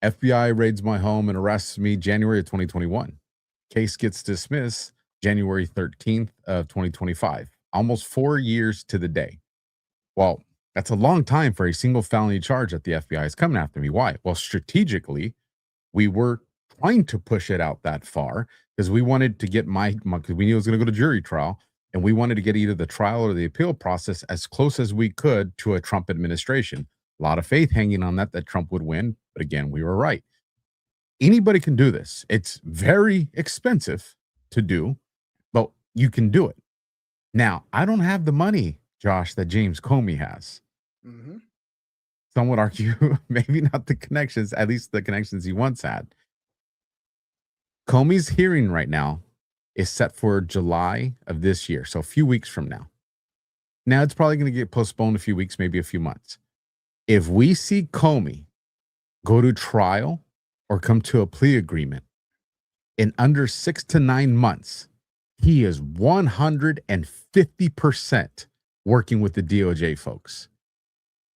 FBI raids my home and arrests me January of 2021. Case gets dismissed January 13th of 2025. Almost 4 years to the day. Well, that's a long time for a single felony charge that the FBI is coming after me. Why? Well, strategically, we were trying to push it out that far because we wanted to get because we knew it was going to go to jury trial, and we wanted to get either the trial or the appeal process as close as we could to a Trump administration. A lot of faith hanging on that Trump would win, but again, we were right. Anybody can do this. It's very expensive to do, but you can do it. Now, I don't have the money, Josh, that James Comey has. Mm-hmm. Some would argue maybe not the connections, at least the connections he once had. Comey's hearing right now is set for July of this year, so a few weeks from now. Now, it's probably going to get postponed a few weeks, maybe a few months. If we see Comey go to trial or come to a plea agreement in under 6 to 9 months, he is 150% working with the DOJ folks.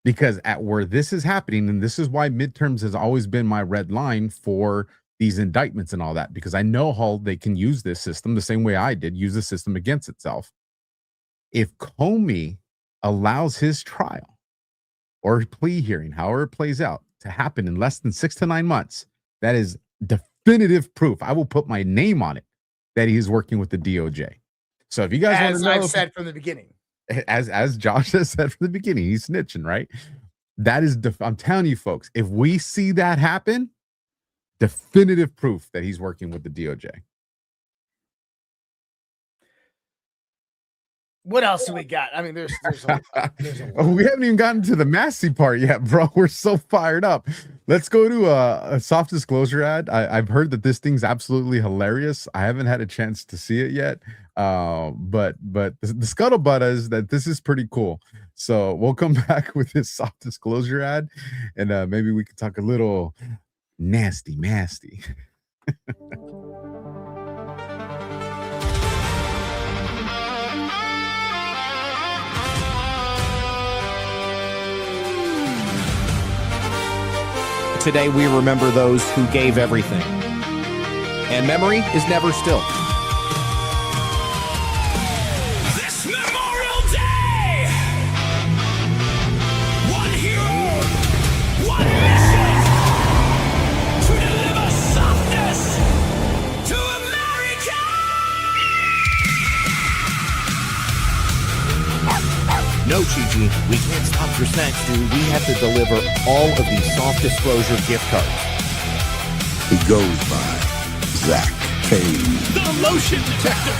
Because at where this is happening, and this is why midterms has always been my red line for these indictments and all that, because I know how they can use this system the same way I did, use the system against itself. If Comey allows his trial or plea hearing, however it plays out, to happen in less than 6 to 9 months, that is definitive proof. I will put my name on it that he's working with the DOJ. So if you guys want to know, I've said from the beginning, as Josh has said from the beginning, he's snitching, right? That is, I'm telling you, folks, if we see that happen, definitive proof that he's working with the DOJ. what else do we got? I mean, there's a We haven't even gotten to the Massie part yet, bro. We're so fired up. Let's go to a soft disclosure ad. I've heard that this thing's absolutely hilarious. I haven't had a chance to see it yet, but the scuttlebutt is that this is pretty cool. So we'll come back with this soft disclosure ad, and maybe we could talk a little nasty. Today, we remember those who gave everything. And memory is never still. This Memorial Day! One hero, one mission to deliver softness to America! No, Gigi, we can't stop for snacks, dude. We have to deliver all of these soft disclosure gift cards. He goes by Zach Kane. The motion detector!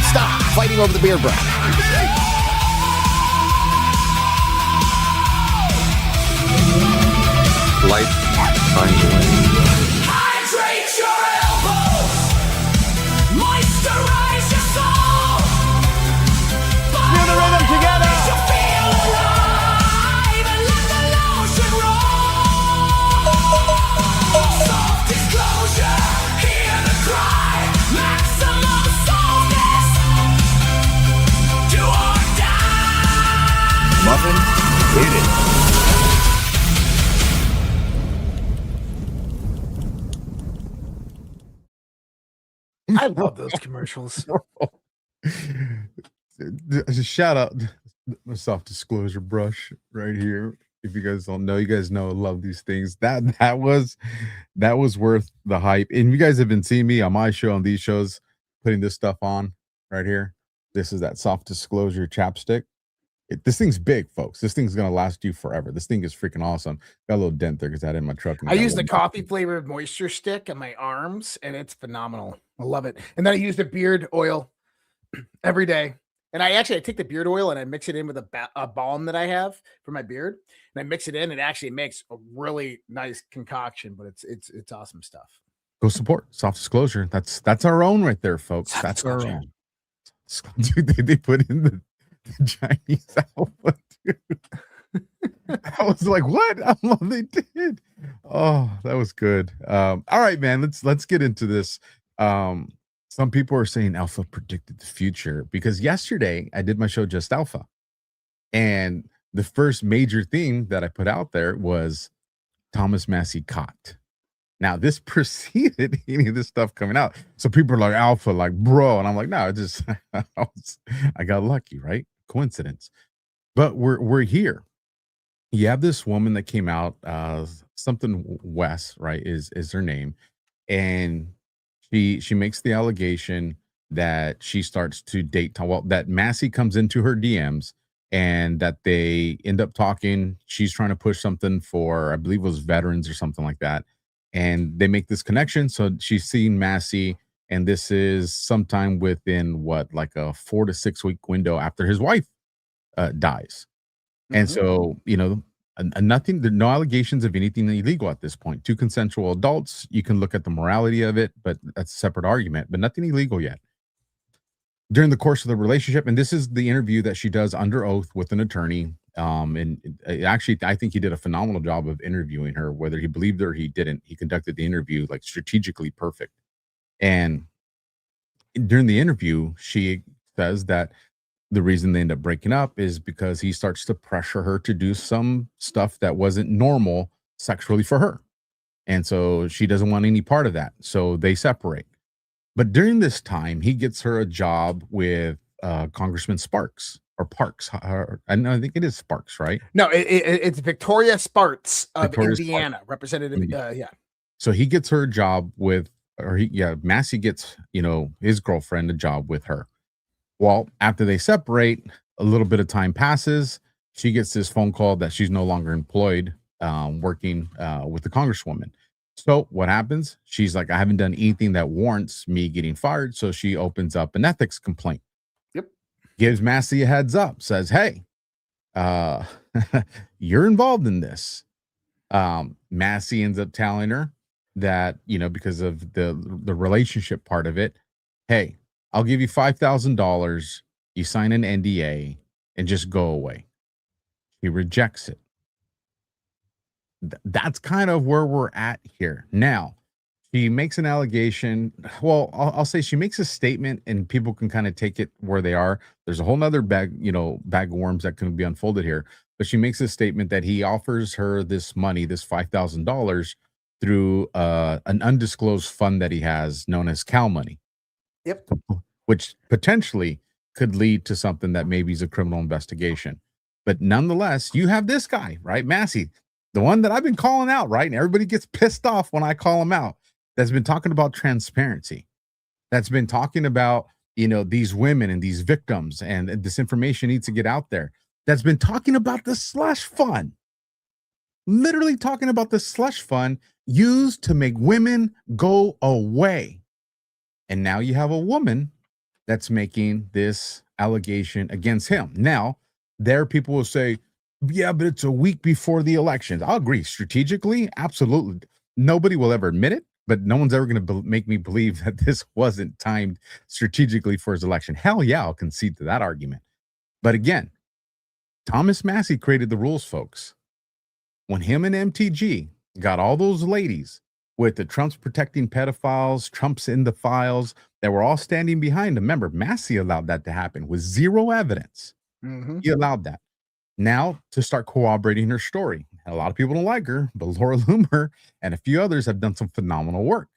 Stop fighting over the beer brush. Life finds a way. Hydrate your elbows, moisturize your soul. Feel the rhythm together. You feel alive and let the lotion roll. Soft disclosure, hear the cry. Maximum softness, do or die. Muffin, hit it. I love those commercials. Shout out the soft disclosure brush right here. If you guys don't know, you guys know I love these things. That was worth the hype. And you guys have been seeing me on my show, on these shows, putting this stuff on right here. This is that soft disclosure chapstick. This thing's big, folks. This thing's gonna last you forever. This thing is freaking awesome. Got a little dent there because I had it in my truck. And I got a use the little- coffee flavored moisture stick on my arms, and it's phenomenal. I love it. And then I use the beard oil every day. And I take the beard oil and I mix it in with a balm that I have for my beard, and I mix it in. It actually makes a really nice concoction, but it's awesome stuff. Go support Soft Disclosure. That's our own right there, folks. That's our own. Dude, they put in the Chinese alpha, dude. I was like, what? I love they did. Oh, that was good. All right, man. Let's get into this. Some people are saying Alpha predicted the future because yesterday I did my show Just Alpha, and the first major theme that I put out there was Thomas Massie caught. Now this preceded any of this stuff coming out, so people are like Alpha, like bro, and I'm like, no, I got lucky, right? Coincidence. But we're here. You have this woman that came out, something West, right? Is her name, and she makes the allegation that she starts to date, that Massie comes into her DMs and that they end up talking. She's trying to push something for, I believe it was veterans or something like that. And they make this connection. So she's seen Massie, and this is sometime within like a 4 to 6 week window after his wife dies. And so, no allegations of anything illegal at this point. 2 consensual adults. You can look at the morality of it, but that's a separate argument, but nothing illegal yet. During the course of the relationship, and this is the interview that she does under oath with an attorney. And actually, I think he did a phenomenal job of interviewing her, whether he believed her or he didn't. He conducted the interview like strategically perfect. And during the interview, she says that the reason they end up breaking up is because he starts to pressure her to do some stuff that wasn't normal sexually for her. And so she doesn't want any part of that. So they separate. But during this time, he gets her a job with Congressman Sparks or Parks. I think it is Sparks, right? No, it's Victoria Sparks of Indiana, Sparks. Representative. Yeah. So he gets her a job with, Massie gets, his girlfriend a job with her. Well, after they separate, a little bit of time passes. She gets this phone call that she's no longer employed working with the Congresswoman. So what happens? She's like, I haven't done anything that warrants me getting fired. So she opens up an ethics complaint. Yep. Gives Massie a heads up, says, hey, you're involved in this. Massie ends up telling her that, because of the relationship part of it, hey, I'll give you $5,000. You sign an NDA and just go away. He rejects it. That's kind of where we're at here. Now, she makes an allegation. Well, I'll say she makes a statement and people can kind of take it where they are. There's a whole nother bag of worms that can be unfolded here. But she makes a statement that he offers her this money, this $5,000 through an undisclosed fund that he has known as Cal Money. Yep. Which potentially could lead to something that maybe is a criminal investigation. But nonetheless, you have this guy, right? Massie, the one that I've been calling out, right? And everybody gets pissed off when I call him out. That's been talking about transparency. That's been talking about, these women and these victims, and this information needs to get out there. That's been talking about the slush fund. Literally talking about the slush fund used to make women go away. And now you have a woman that's making this allegation against him. Now, there people will say, yeah, but it's a week before the elections. I'll agree. Strategically, absolutely. Nobody will ever admit it, but no one's ever going to make me believe that this wasn't timed strategically for his election. Hell yeah, I'll concede to that argument. But again, Thomas Massie created the rules, folks. When him and MTG got all those ladies with the Trump's protecting pedophiles, Trump's in the files, that were all standing behind him. Remember, Massie allowed that to happen with zero evidence. He allowed that. Now to start corroborating her story. A lot of people don't like her, but Laura Loomer and a few others have done some phenomenal work.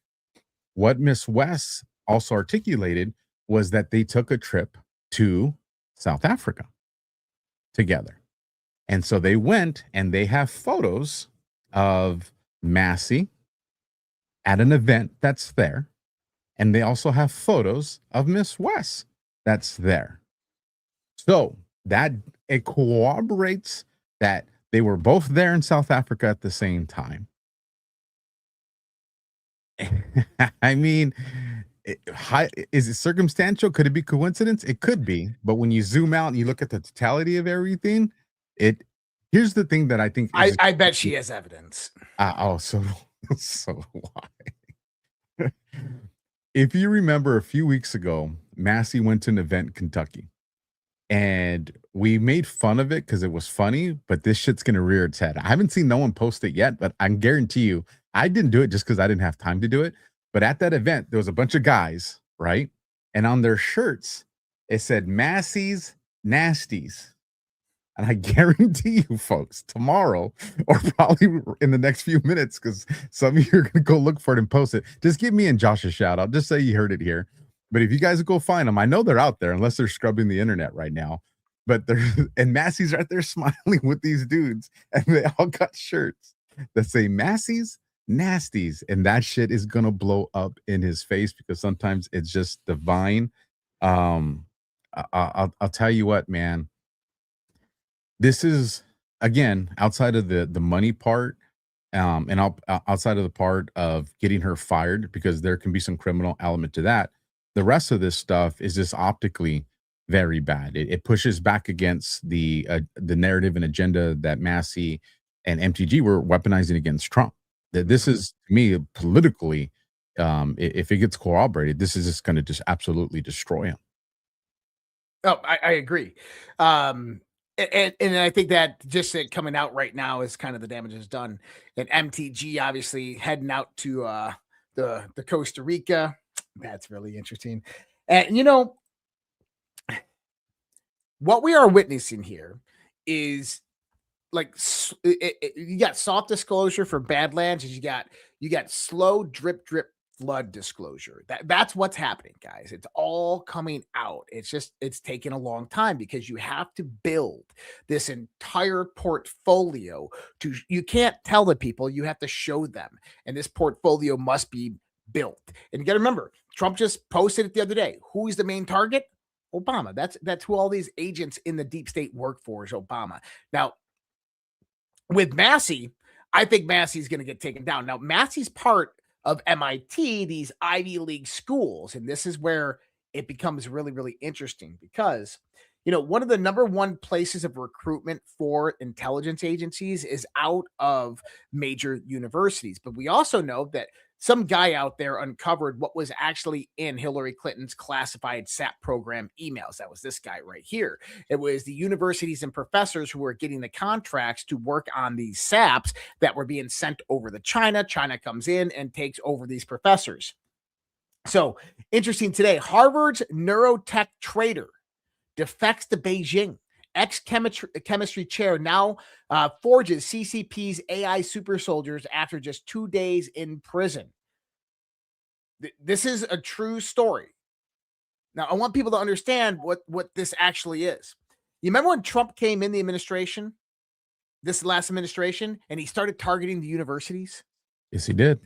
What Miss West also articulated was that they took a trip to South Africa together. And so they went and they have photos of Massie at an event that's there. And they also have photos of Miss West that's there. So That it corroborates that they were both there in South Africa at the same time. I mean, is it circumstantial? Could it be coincidence? It could be, but when you zoom out and you look at the totality of everything, here's the thing that I think I bet she has evidence. So why? If you remember a few weeks ago, Massie went to an event in Kentucky, and we made fun of it because it was funny, but this shit's gonna rear its head. I haven't seen no one post it yet, but I can guarantee you, I didn't do it just because I didn't have time to do it. But at that event, there was a bunch of guys, right? And on their shirts, it said Massie's Nasties. And I guarantee you, folks, tomorrow or probably in the next few minutes, because some of you are going to go look for it and post it. Just give me and Josh a shout out. Just say you heard it here. But if you guys go find them, I know they're out there unless they're scrubbing the internet right now. But and Massie's right there smiling with these dudes, and they all got shirts that say Massie's Nasties, and that shit is gonna blow up in his face because sometimes it's just divine. I'll tell you what, man. This is, again, outside of the money part, and outside of the part of getting her fired, because there can be some criminal element to that. The rest of this stuff is just optically very bad. It pushes back against the narrative and agenda that Massie and MTG were weaponizing against Trump. This is, to me, politically, if it gets corroborated, this is just going to just absolutely destroy him. Oh, I agree. And I think that just it coming out right now is kind of the damage is done. And MTG obviously heading out to the Costa Rica. That's really interesting. And you know, what we are witnessing here is like you got soft disclosure for Badlands, you got slow drip flood disclosure. That's what's happening, guys. It's all coming out. It's taking a long time because you have to build this entire portfolio. You can't tell the people, you have to show them, and this portfolio must be built. And you got to remember, Trump just posted it the other day. Who's the main target? Obama. That's who all these agents in the deep state work for, is Obama. Now, with Massie, I think Massie's going to get taken down. Now, Massie's part of MIT, these Ivy League schools, and this is where it becomes really, really interesting because, you know, one of the number one places of recruitment for intelligence agencies is out of major universities. But we also know that some guy out there uncovered what was actually in Hillary Clinton's classified SAP program emails. That was this guy right here. It was the universities and professors who were getting the contracts to work on these SAPs that were being sent over to China. China comes in and takes over these professors. So interesting today, Harvard's neurotech trader defects to Beijing. Ex-chemistry chair now forges CCP's AI super soldiers after just 2 days in prison. This is a true story. Now, I want people to understand what this actually is. You remember when Trump came in the administration, this last administration, and he started targeting the universities? Yes, he did.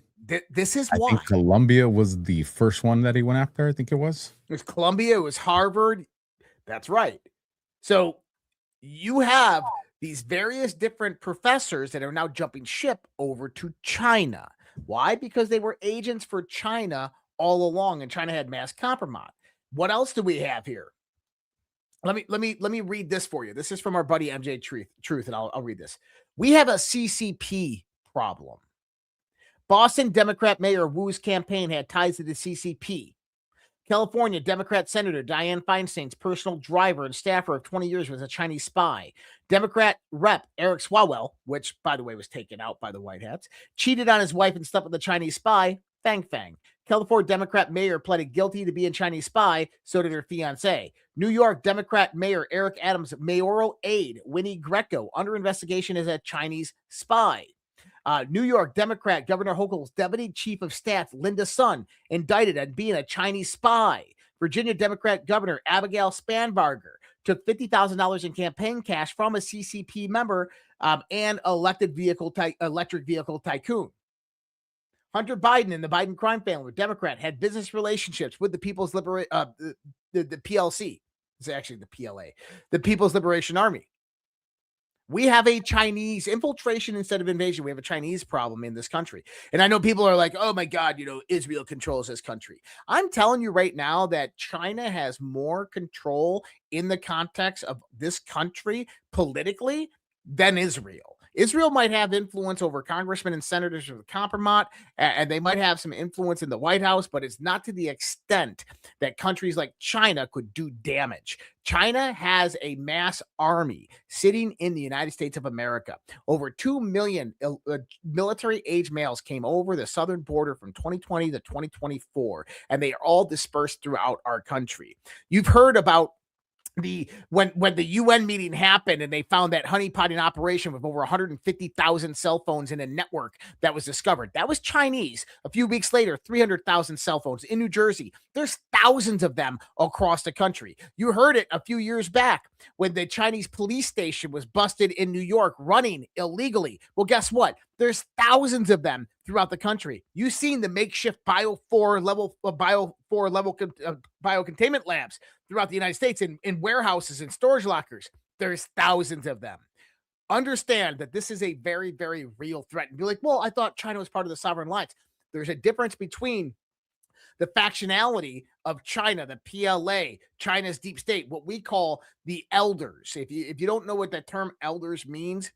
This is I why. think Columbia was the first one that he went after. I think it was. It was Columbia. It was Harvard. That's right. So you have these various different professors that are now jumping ship over to China. Why? Because they were agents for China all along, and China had mass compromise. What else do we have here? Let me read this for you. This is from our buddy MJ Truth, and I'll read this. We have a CCP problem. Boston Democrat Mayor Wu's campaign had ties to the CCP. California Democrat Senator Dianne Feinstein's personal driver and staffer of 20 years was a Chinese spy. Democrat Rep Eric Swalwell, which, by the way, was taken out by the White Hats, cheated on his wife and slept with a Chinese spy, Fang Fang. California Democrat mayor pleaded guilty to being a Chinese spy, so did her fiancé. New York Democrat Mayor Eric Adams' mayoral aide, Winnie Greco, under investigation as a Chinese spy. New York Democrat Governor Hochul's deputy chief of staff, Linda Sun, indicted on being a Chinese spy. Virginia Democrat Governor Abigail Spanberger took $50,000 in campaign cash from a CCP member and electric vehicle tycoon. Hunter Biden and the Biden crime family, Democrat, had business relationships with the People's the PLC. It's actually the PLA, the People's Liberation Army. We have a Chinese infiltration instead of invasion. We have a Chinese problem in this country. And I know people are like, oh my God, Israel controls this country. I'm telling you right now that China has more control in the context of this country politically than Israel. Israel might have influence over congressmen and senators of the compromise, and they might have some influence in the White House, but it's not to the extent that countries like China could do damage. China has a mass army sitting in the United States of America. Over 2 million military-age males came over the southern border from 2020 to 2024, and they are all dispersed throughout our country. You've heard about when the UN meeting happened and they found that honeypotting operation with over 150,000 cell phones in a network that was discovered. That was Chinese. A few weeks later, 300,000 cell phones in New Jersey. There's thousands of them across the country. You heard it a few years back when the Chinese police station was busted in New York running illegally. Well, guess what? There's thousands of them throughout the country. You've seen the makeshift biocontainment labs throughout the United States in warehouses and storage lockers. There's thousands of them. Understand that this is a very, very real threat. And be like, well, I thought China was part of the Sovereign Alliance. There's a difference between the factionality of China, the PLA, China's deep state, what we call the elders. If you don't know what that term elders means,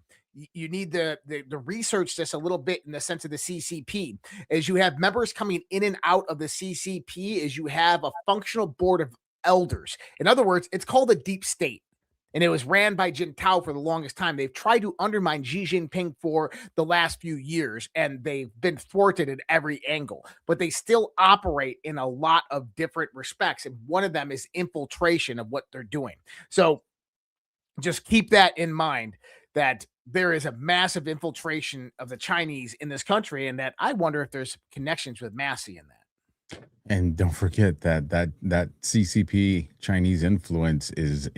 you need to research this a little bit in the sense of the CCP. As you have members coming in and out of the CCP, as you have a functional board of elders. In other words, it's called a deep state. And it was ran by Jintao for the longest time. They've tried to undermine Xi Jinping for the last few years, and they've been thwarted at every angle. But they still operate in a lot of different respects. And one of them is infiltration of what they're doing. So just keep that in mind, that there is a massive infiltration of the Chinese in this country, and that I wonder if there's connections with Massie in that. And don't forget that CCP Chinese influence is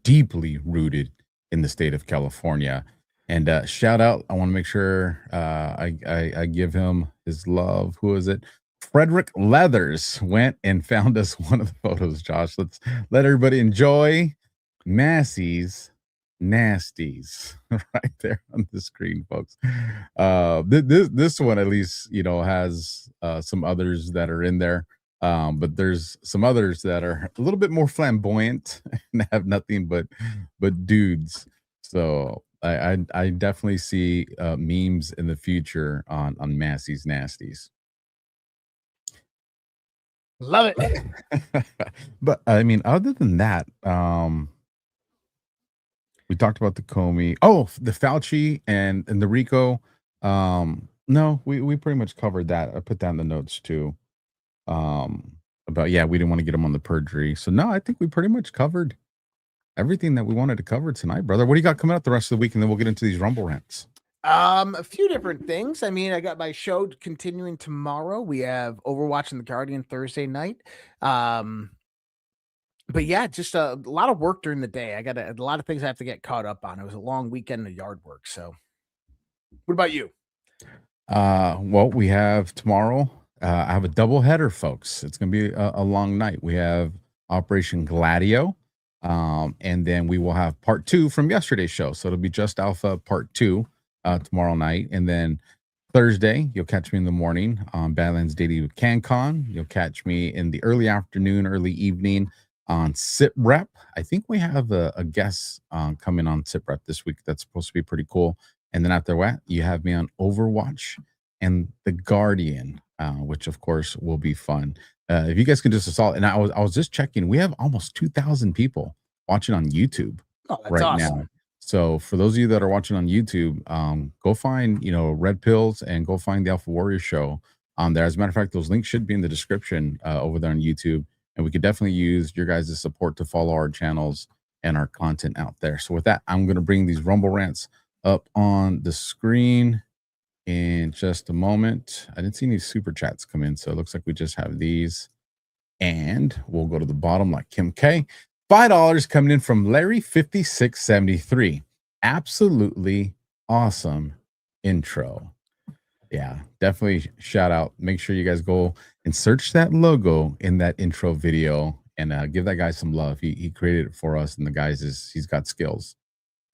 deeply rooted in the state of California. And shout out, I want to make sure I give him his love. Who is it? Frederick Leathers went and found us one of the photos, Josh. Let's let everybody enjoy Massie's nasties right there on the screen, folks. This one at least, has some others that are in there. But there's some others that are a little bit more flamboyant and have nothing but dudes. So I definitely see memes in the future on Massie's nasties. Love it. But I mean, other than that, we talked about the Comey. Oh, the Fauci and the Rico. No, we pretty much covered that. I put that in the notes too. About we didn't want to get him on the perjury. So no, I think we pretty much covered everything that we wanted to cover tonight, brother. What do you got coming up the rest of the week? And then we'll get into these Rumble rants. A few different things. I mean, I got my show continuing tomorrow. We have Overwatch and The Guardian Thursday night. But yeah, just a lot of work during the day. I got a lot of things I have to get caught up on. It was a long weekend of yard work. So what about you? Well, we have tomorrow. I have a double header, folks. It's going to be a long night. We have Operation Gladio, and then we will have part 2 from yesterday's show. So it'll be Just Alpha part 2 tomorrow night. And then Thursday, you'll catch me in the morning on Badlands Daily with CanCon. You'll catch me in the early afternoon, early evening on SitRep. I think we have a guest coming on SitRep this week. That's supposed to be pretty cool. And then after that, you have me on Overwatch and The Guardian, which of course will be fun. If you guys can just assault, and I was just checking, we have almost 2,000 people watching on YouTube right awesome. now. So for those of you that are watching on YouTube, go find Red Pills and go find the Alpha Warrior Show on there. As a matter of fact, those links should be in the description over there on YouTube, and we could definitely use your guys' support to follow our channels and our content out there. So with that, I'm going to bring these Rumble rants up on the screen in just a moment. I didn't see any super chats come in, so it looks like we just have these. And we'll go to the bottom like Kim K. $5 coming in from Larry5673. Absolutely awesome intro. Yeah, definitely shout out. Make sure you guys go and search that logo in that intro video and give that guy some love. He created it for us, and the guys he's got skills.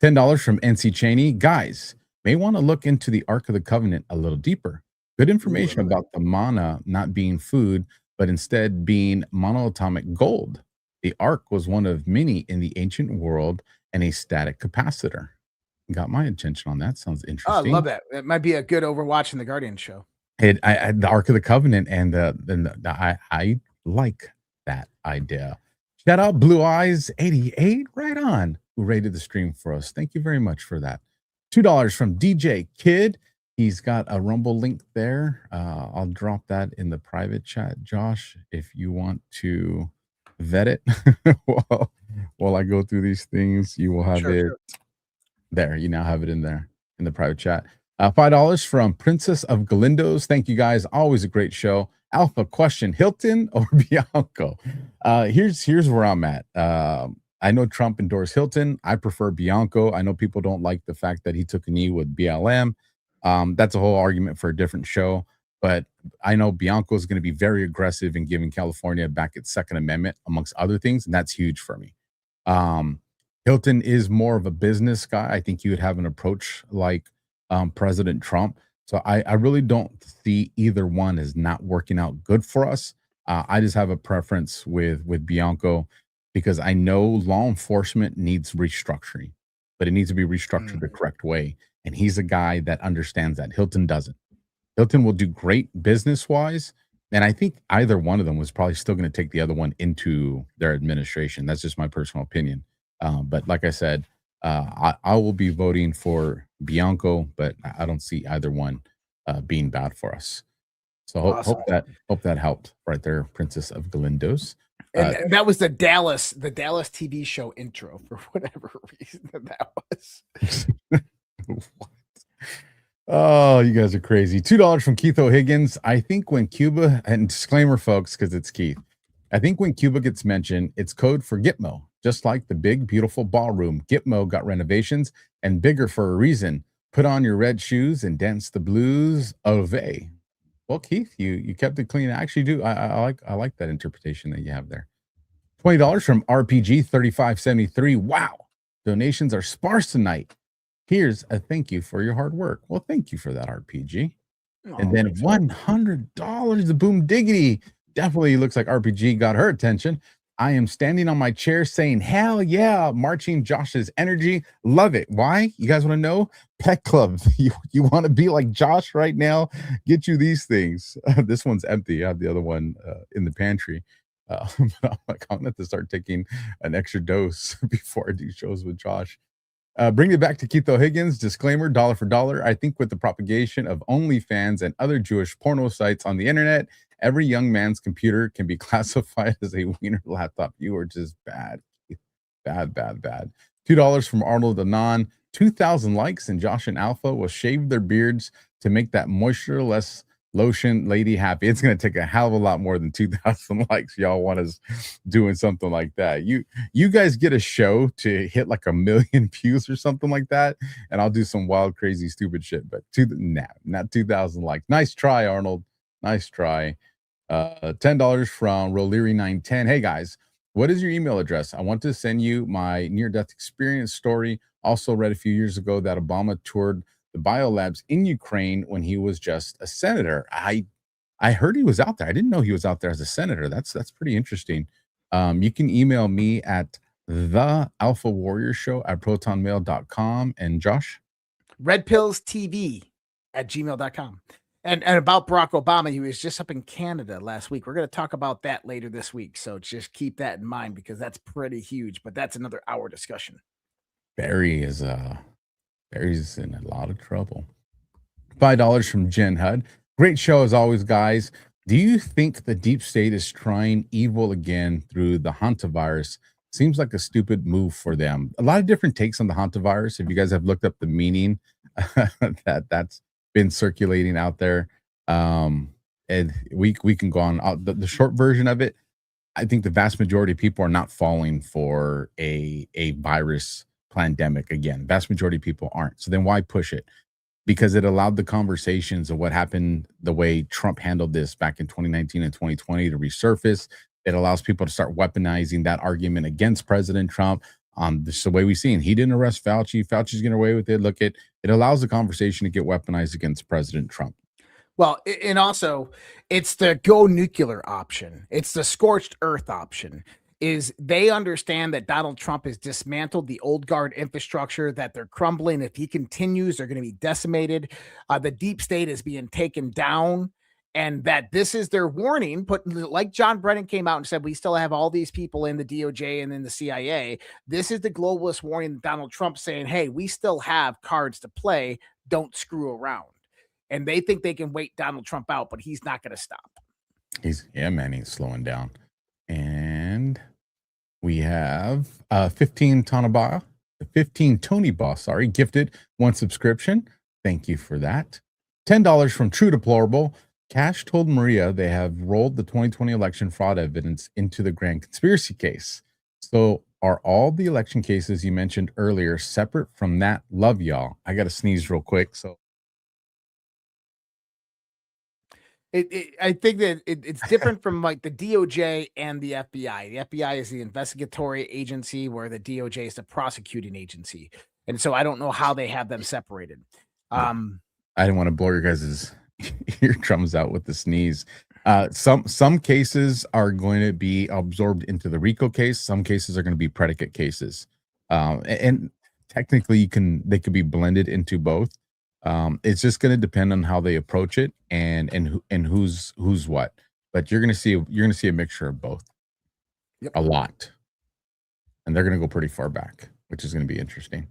$10 from NC Cheney. Guys, may want to look into the Ark of the Covenant a little deeper. Good information about the manna not being food, but instead being monoatomic gold. The Ark was one of many in the ancient world and a static capacitor. Got my attention on that. Sounds interesting. Oh, I love that. It might be a good Overwatch in the Guardian show. The Ark of the Covenant, and I like that idea. Shout out Blue Eyes 88, right on, who rated the stream for us. Thank you very much for that. $2 from DJ Kid. He's got a Rumble link there. I'll drop that in the private chat, Josh, if you want to vet it. while I go through these things, you will have it there. You now have it in there in the private chat. $5 from Princess of Galindo's. Thank you guys. Always a great show. Alpha question: Hilton or Bianco? Here's where I'm at. I know Trump endorsed Hilton. I prefer Bianco. I know people don't like the fact that he took a knee with BLM. That's a whole argument for a different show. But I know Bianco is going to be very aggressive in giving California back its Second Amendment, amongst other things, and that's huge for me. Hilton is more of a business guy. I think he would have an approach like President Trump. So I really don't see either one as not working out good for us. I just have a preference with Bianco because I know law enforcement needs restructuring, but it needs to be restructured the correct way. And he's a guy that understands that. Hilton doesn't. Hilton will do great business-wise, and I think either one of them was probably still going to take the other one into their administration. That's just my personal opinion. But like I said, I will be voting for Bianco, but I don't see either one being bad for us. So hope that helped right there, Princess of Galindo's. And that was the Dallas TV show intro for whatever reason that was. What? Oh, you guys are crazy. $2 from Keith O'Higgins. I think when Cuba, and disclaimer, folks, because it's Keith, I think when Cuba gets mentioned, it's code for Gitmo. Just like the big, beautiful ballroom, Gitmo got renovations and bigger for a reason. Put on your red shoes and dance the blues of a. Well, Keith, you kept it clean. I actually do. I like that interpretation that you have there. $20 from RPG 3573. Wow, donations are sparse tonight. Here's a thank you for your hard work. Well, thank you for that, RPG. And then $100, the Boom Diggity. Definitely looks like RPG got her attention. I am standing on my chair saying, hell yeah, marching Josh's energy. Love it. Why? You guys want to know? Pet Club. You want to be like Josh right now? Get you these things. This one's empty. I have the other one in the pantry. But I'm like, I'm going to have to start taking an extra dose before I do shows with Josh. Bring it back to Keith O'Higgins. Disclaimer, dollar for dollar. I think with the propagation of OnlyFans and other Jewish porno sites on the internet, every young man's computer can be classified as a wiener laptop. You are just bad. Bad. $2 from Arnold Anon. 2,000 likes, and Josh and Alpha will shave their beards to make that moisture-less lotion lady happy. It's going to take a hell of a lot more than 2,000 likes. Y'all want us doing something like that. You guys get a show to hit like 1 million views or something like that, and I'll do some wild, crazy, stupid shit. But not 2,000 likes. Nice try, Arnold. Nice try. $10 from Roleary910. Hey guys, what is your email address? I want to send you my near-death experience story. Also read a few years ago that Obama toured the biolabs in Ukraine when he was just a senator. I heard he was out there. I didn't know he was out there as a senator. That's pretty interesting. You can email me at thealphawarriorshow@protonmail.com. And Josh? redpillstv@gmail.com. And about Barack Obama, he was just up in Canada last week. We're going to talk about that later this week. So just keep that in mind because that's pretty huge, but that's another hour discussion. Barry's in a lot of trouble. $5 from Jen Hud. Great show as always, guys. Do you think the deep state is trying evil again through the hantavirus? Seems like a stupid move for them. A lot of different takes on the hantavirus. If you guys have looked up the meaning that's been circulating out there, and we can go on. The short version of it, I think the vast majority of people are not falling for a virus pandemic again. Vast majority of people aren't. So then why push it? Because it allowed the conversations of what happened, the way Trump handled this back in 2019 and 2020 to resurface. It allows people to start weaponizing that argument against President Trump. This is the way we've seen. He didn't arrest Fauci. Fauci's getting away with it. Look, it allows the conversation to get weaponized against President Trump. Well, and also it's the go nuclear option. It's the scorched earth option. Is they understand that Donald Trump has dismantled the old guard infrastructure, that they're crumbling. If he continues, they're going to be decimated. The deep state is being taken down, and that this is their warning. But like John Brennan came out and said, we still have all these people in the DOJ and in the CIA. This is the globalist warning. Donald Trump saying, hey, we still have cards to play. Don't screw around. And they think they can wait Donald Trump out, but he's not going to stop. He's slowing down. And we have 15 Tony Boss, gifted 1 subscription. Thank you for that. $10 from True Deplorable. Cash told Maria they have rolled the 2020 election fraud evidence into the grand conspiracy case. So are all the election cases you mentioned earlier separate from that? Love y'all. I got to sneeze real quick. So I think that it's different from like the DOJ and the FBI. The FBI is the investigatory agency, where the DOJ is the prosecuting agency. And so I don't know how they have them separated. I didn't want to blow your guys' eardrums out with the sneeze. Some cases are going to be absorbed into the RICO case. Some cases are going to be predicate cases. And technically they could be blended into both. It's just going to depend on how they approach it and who's what. But you're going to see a mixture of both. Yep. A lot. And they're going to go pretty far back, which is going to be interesting.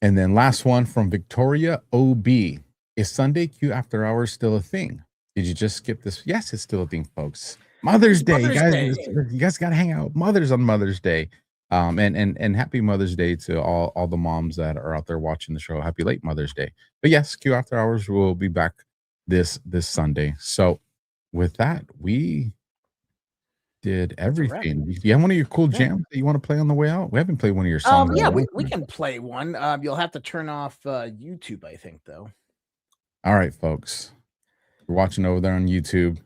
And then last one from Victoria OB. Is Sunday Q After Hours still a thing? Did you just skip this? Yes, it's still a thing, folks. Mother's Day. You guys got to hang out with mothers on Mother's Day. And happy Mother's Day to all the moms that are out there watching the show. Happy late Mother's Day. But yes, Q After Hours will be back this Sunday. So with that, we did everything. Do you have one of your cool jams that you want to play on the way out? We haven't played one of your songs. Yeah, we can play one. You'll have to turn off YouTube, I think, though. All right, folks. If you're watching over there on YouTube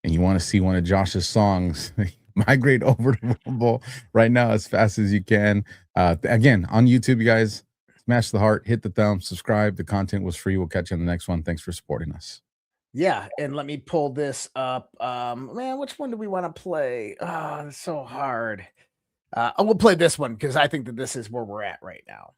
and you want to see one of Josh's songs, migrate over to Rumble right now as fast as you can. Again, on YouTube, you guys, smash the heart, hit the thumb, subscribe. The content was free. We'll catch you on the next one. Thanks for supporting us. Yeah, and let me pull this up. Man, which one do we want to play? Oh, it's so hard. We'll play this one because I think that this is where we're at right now.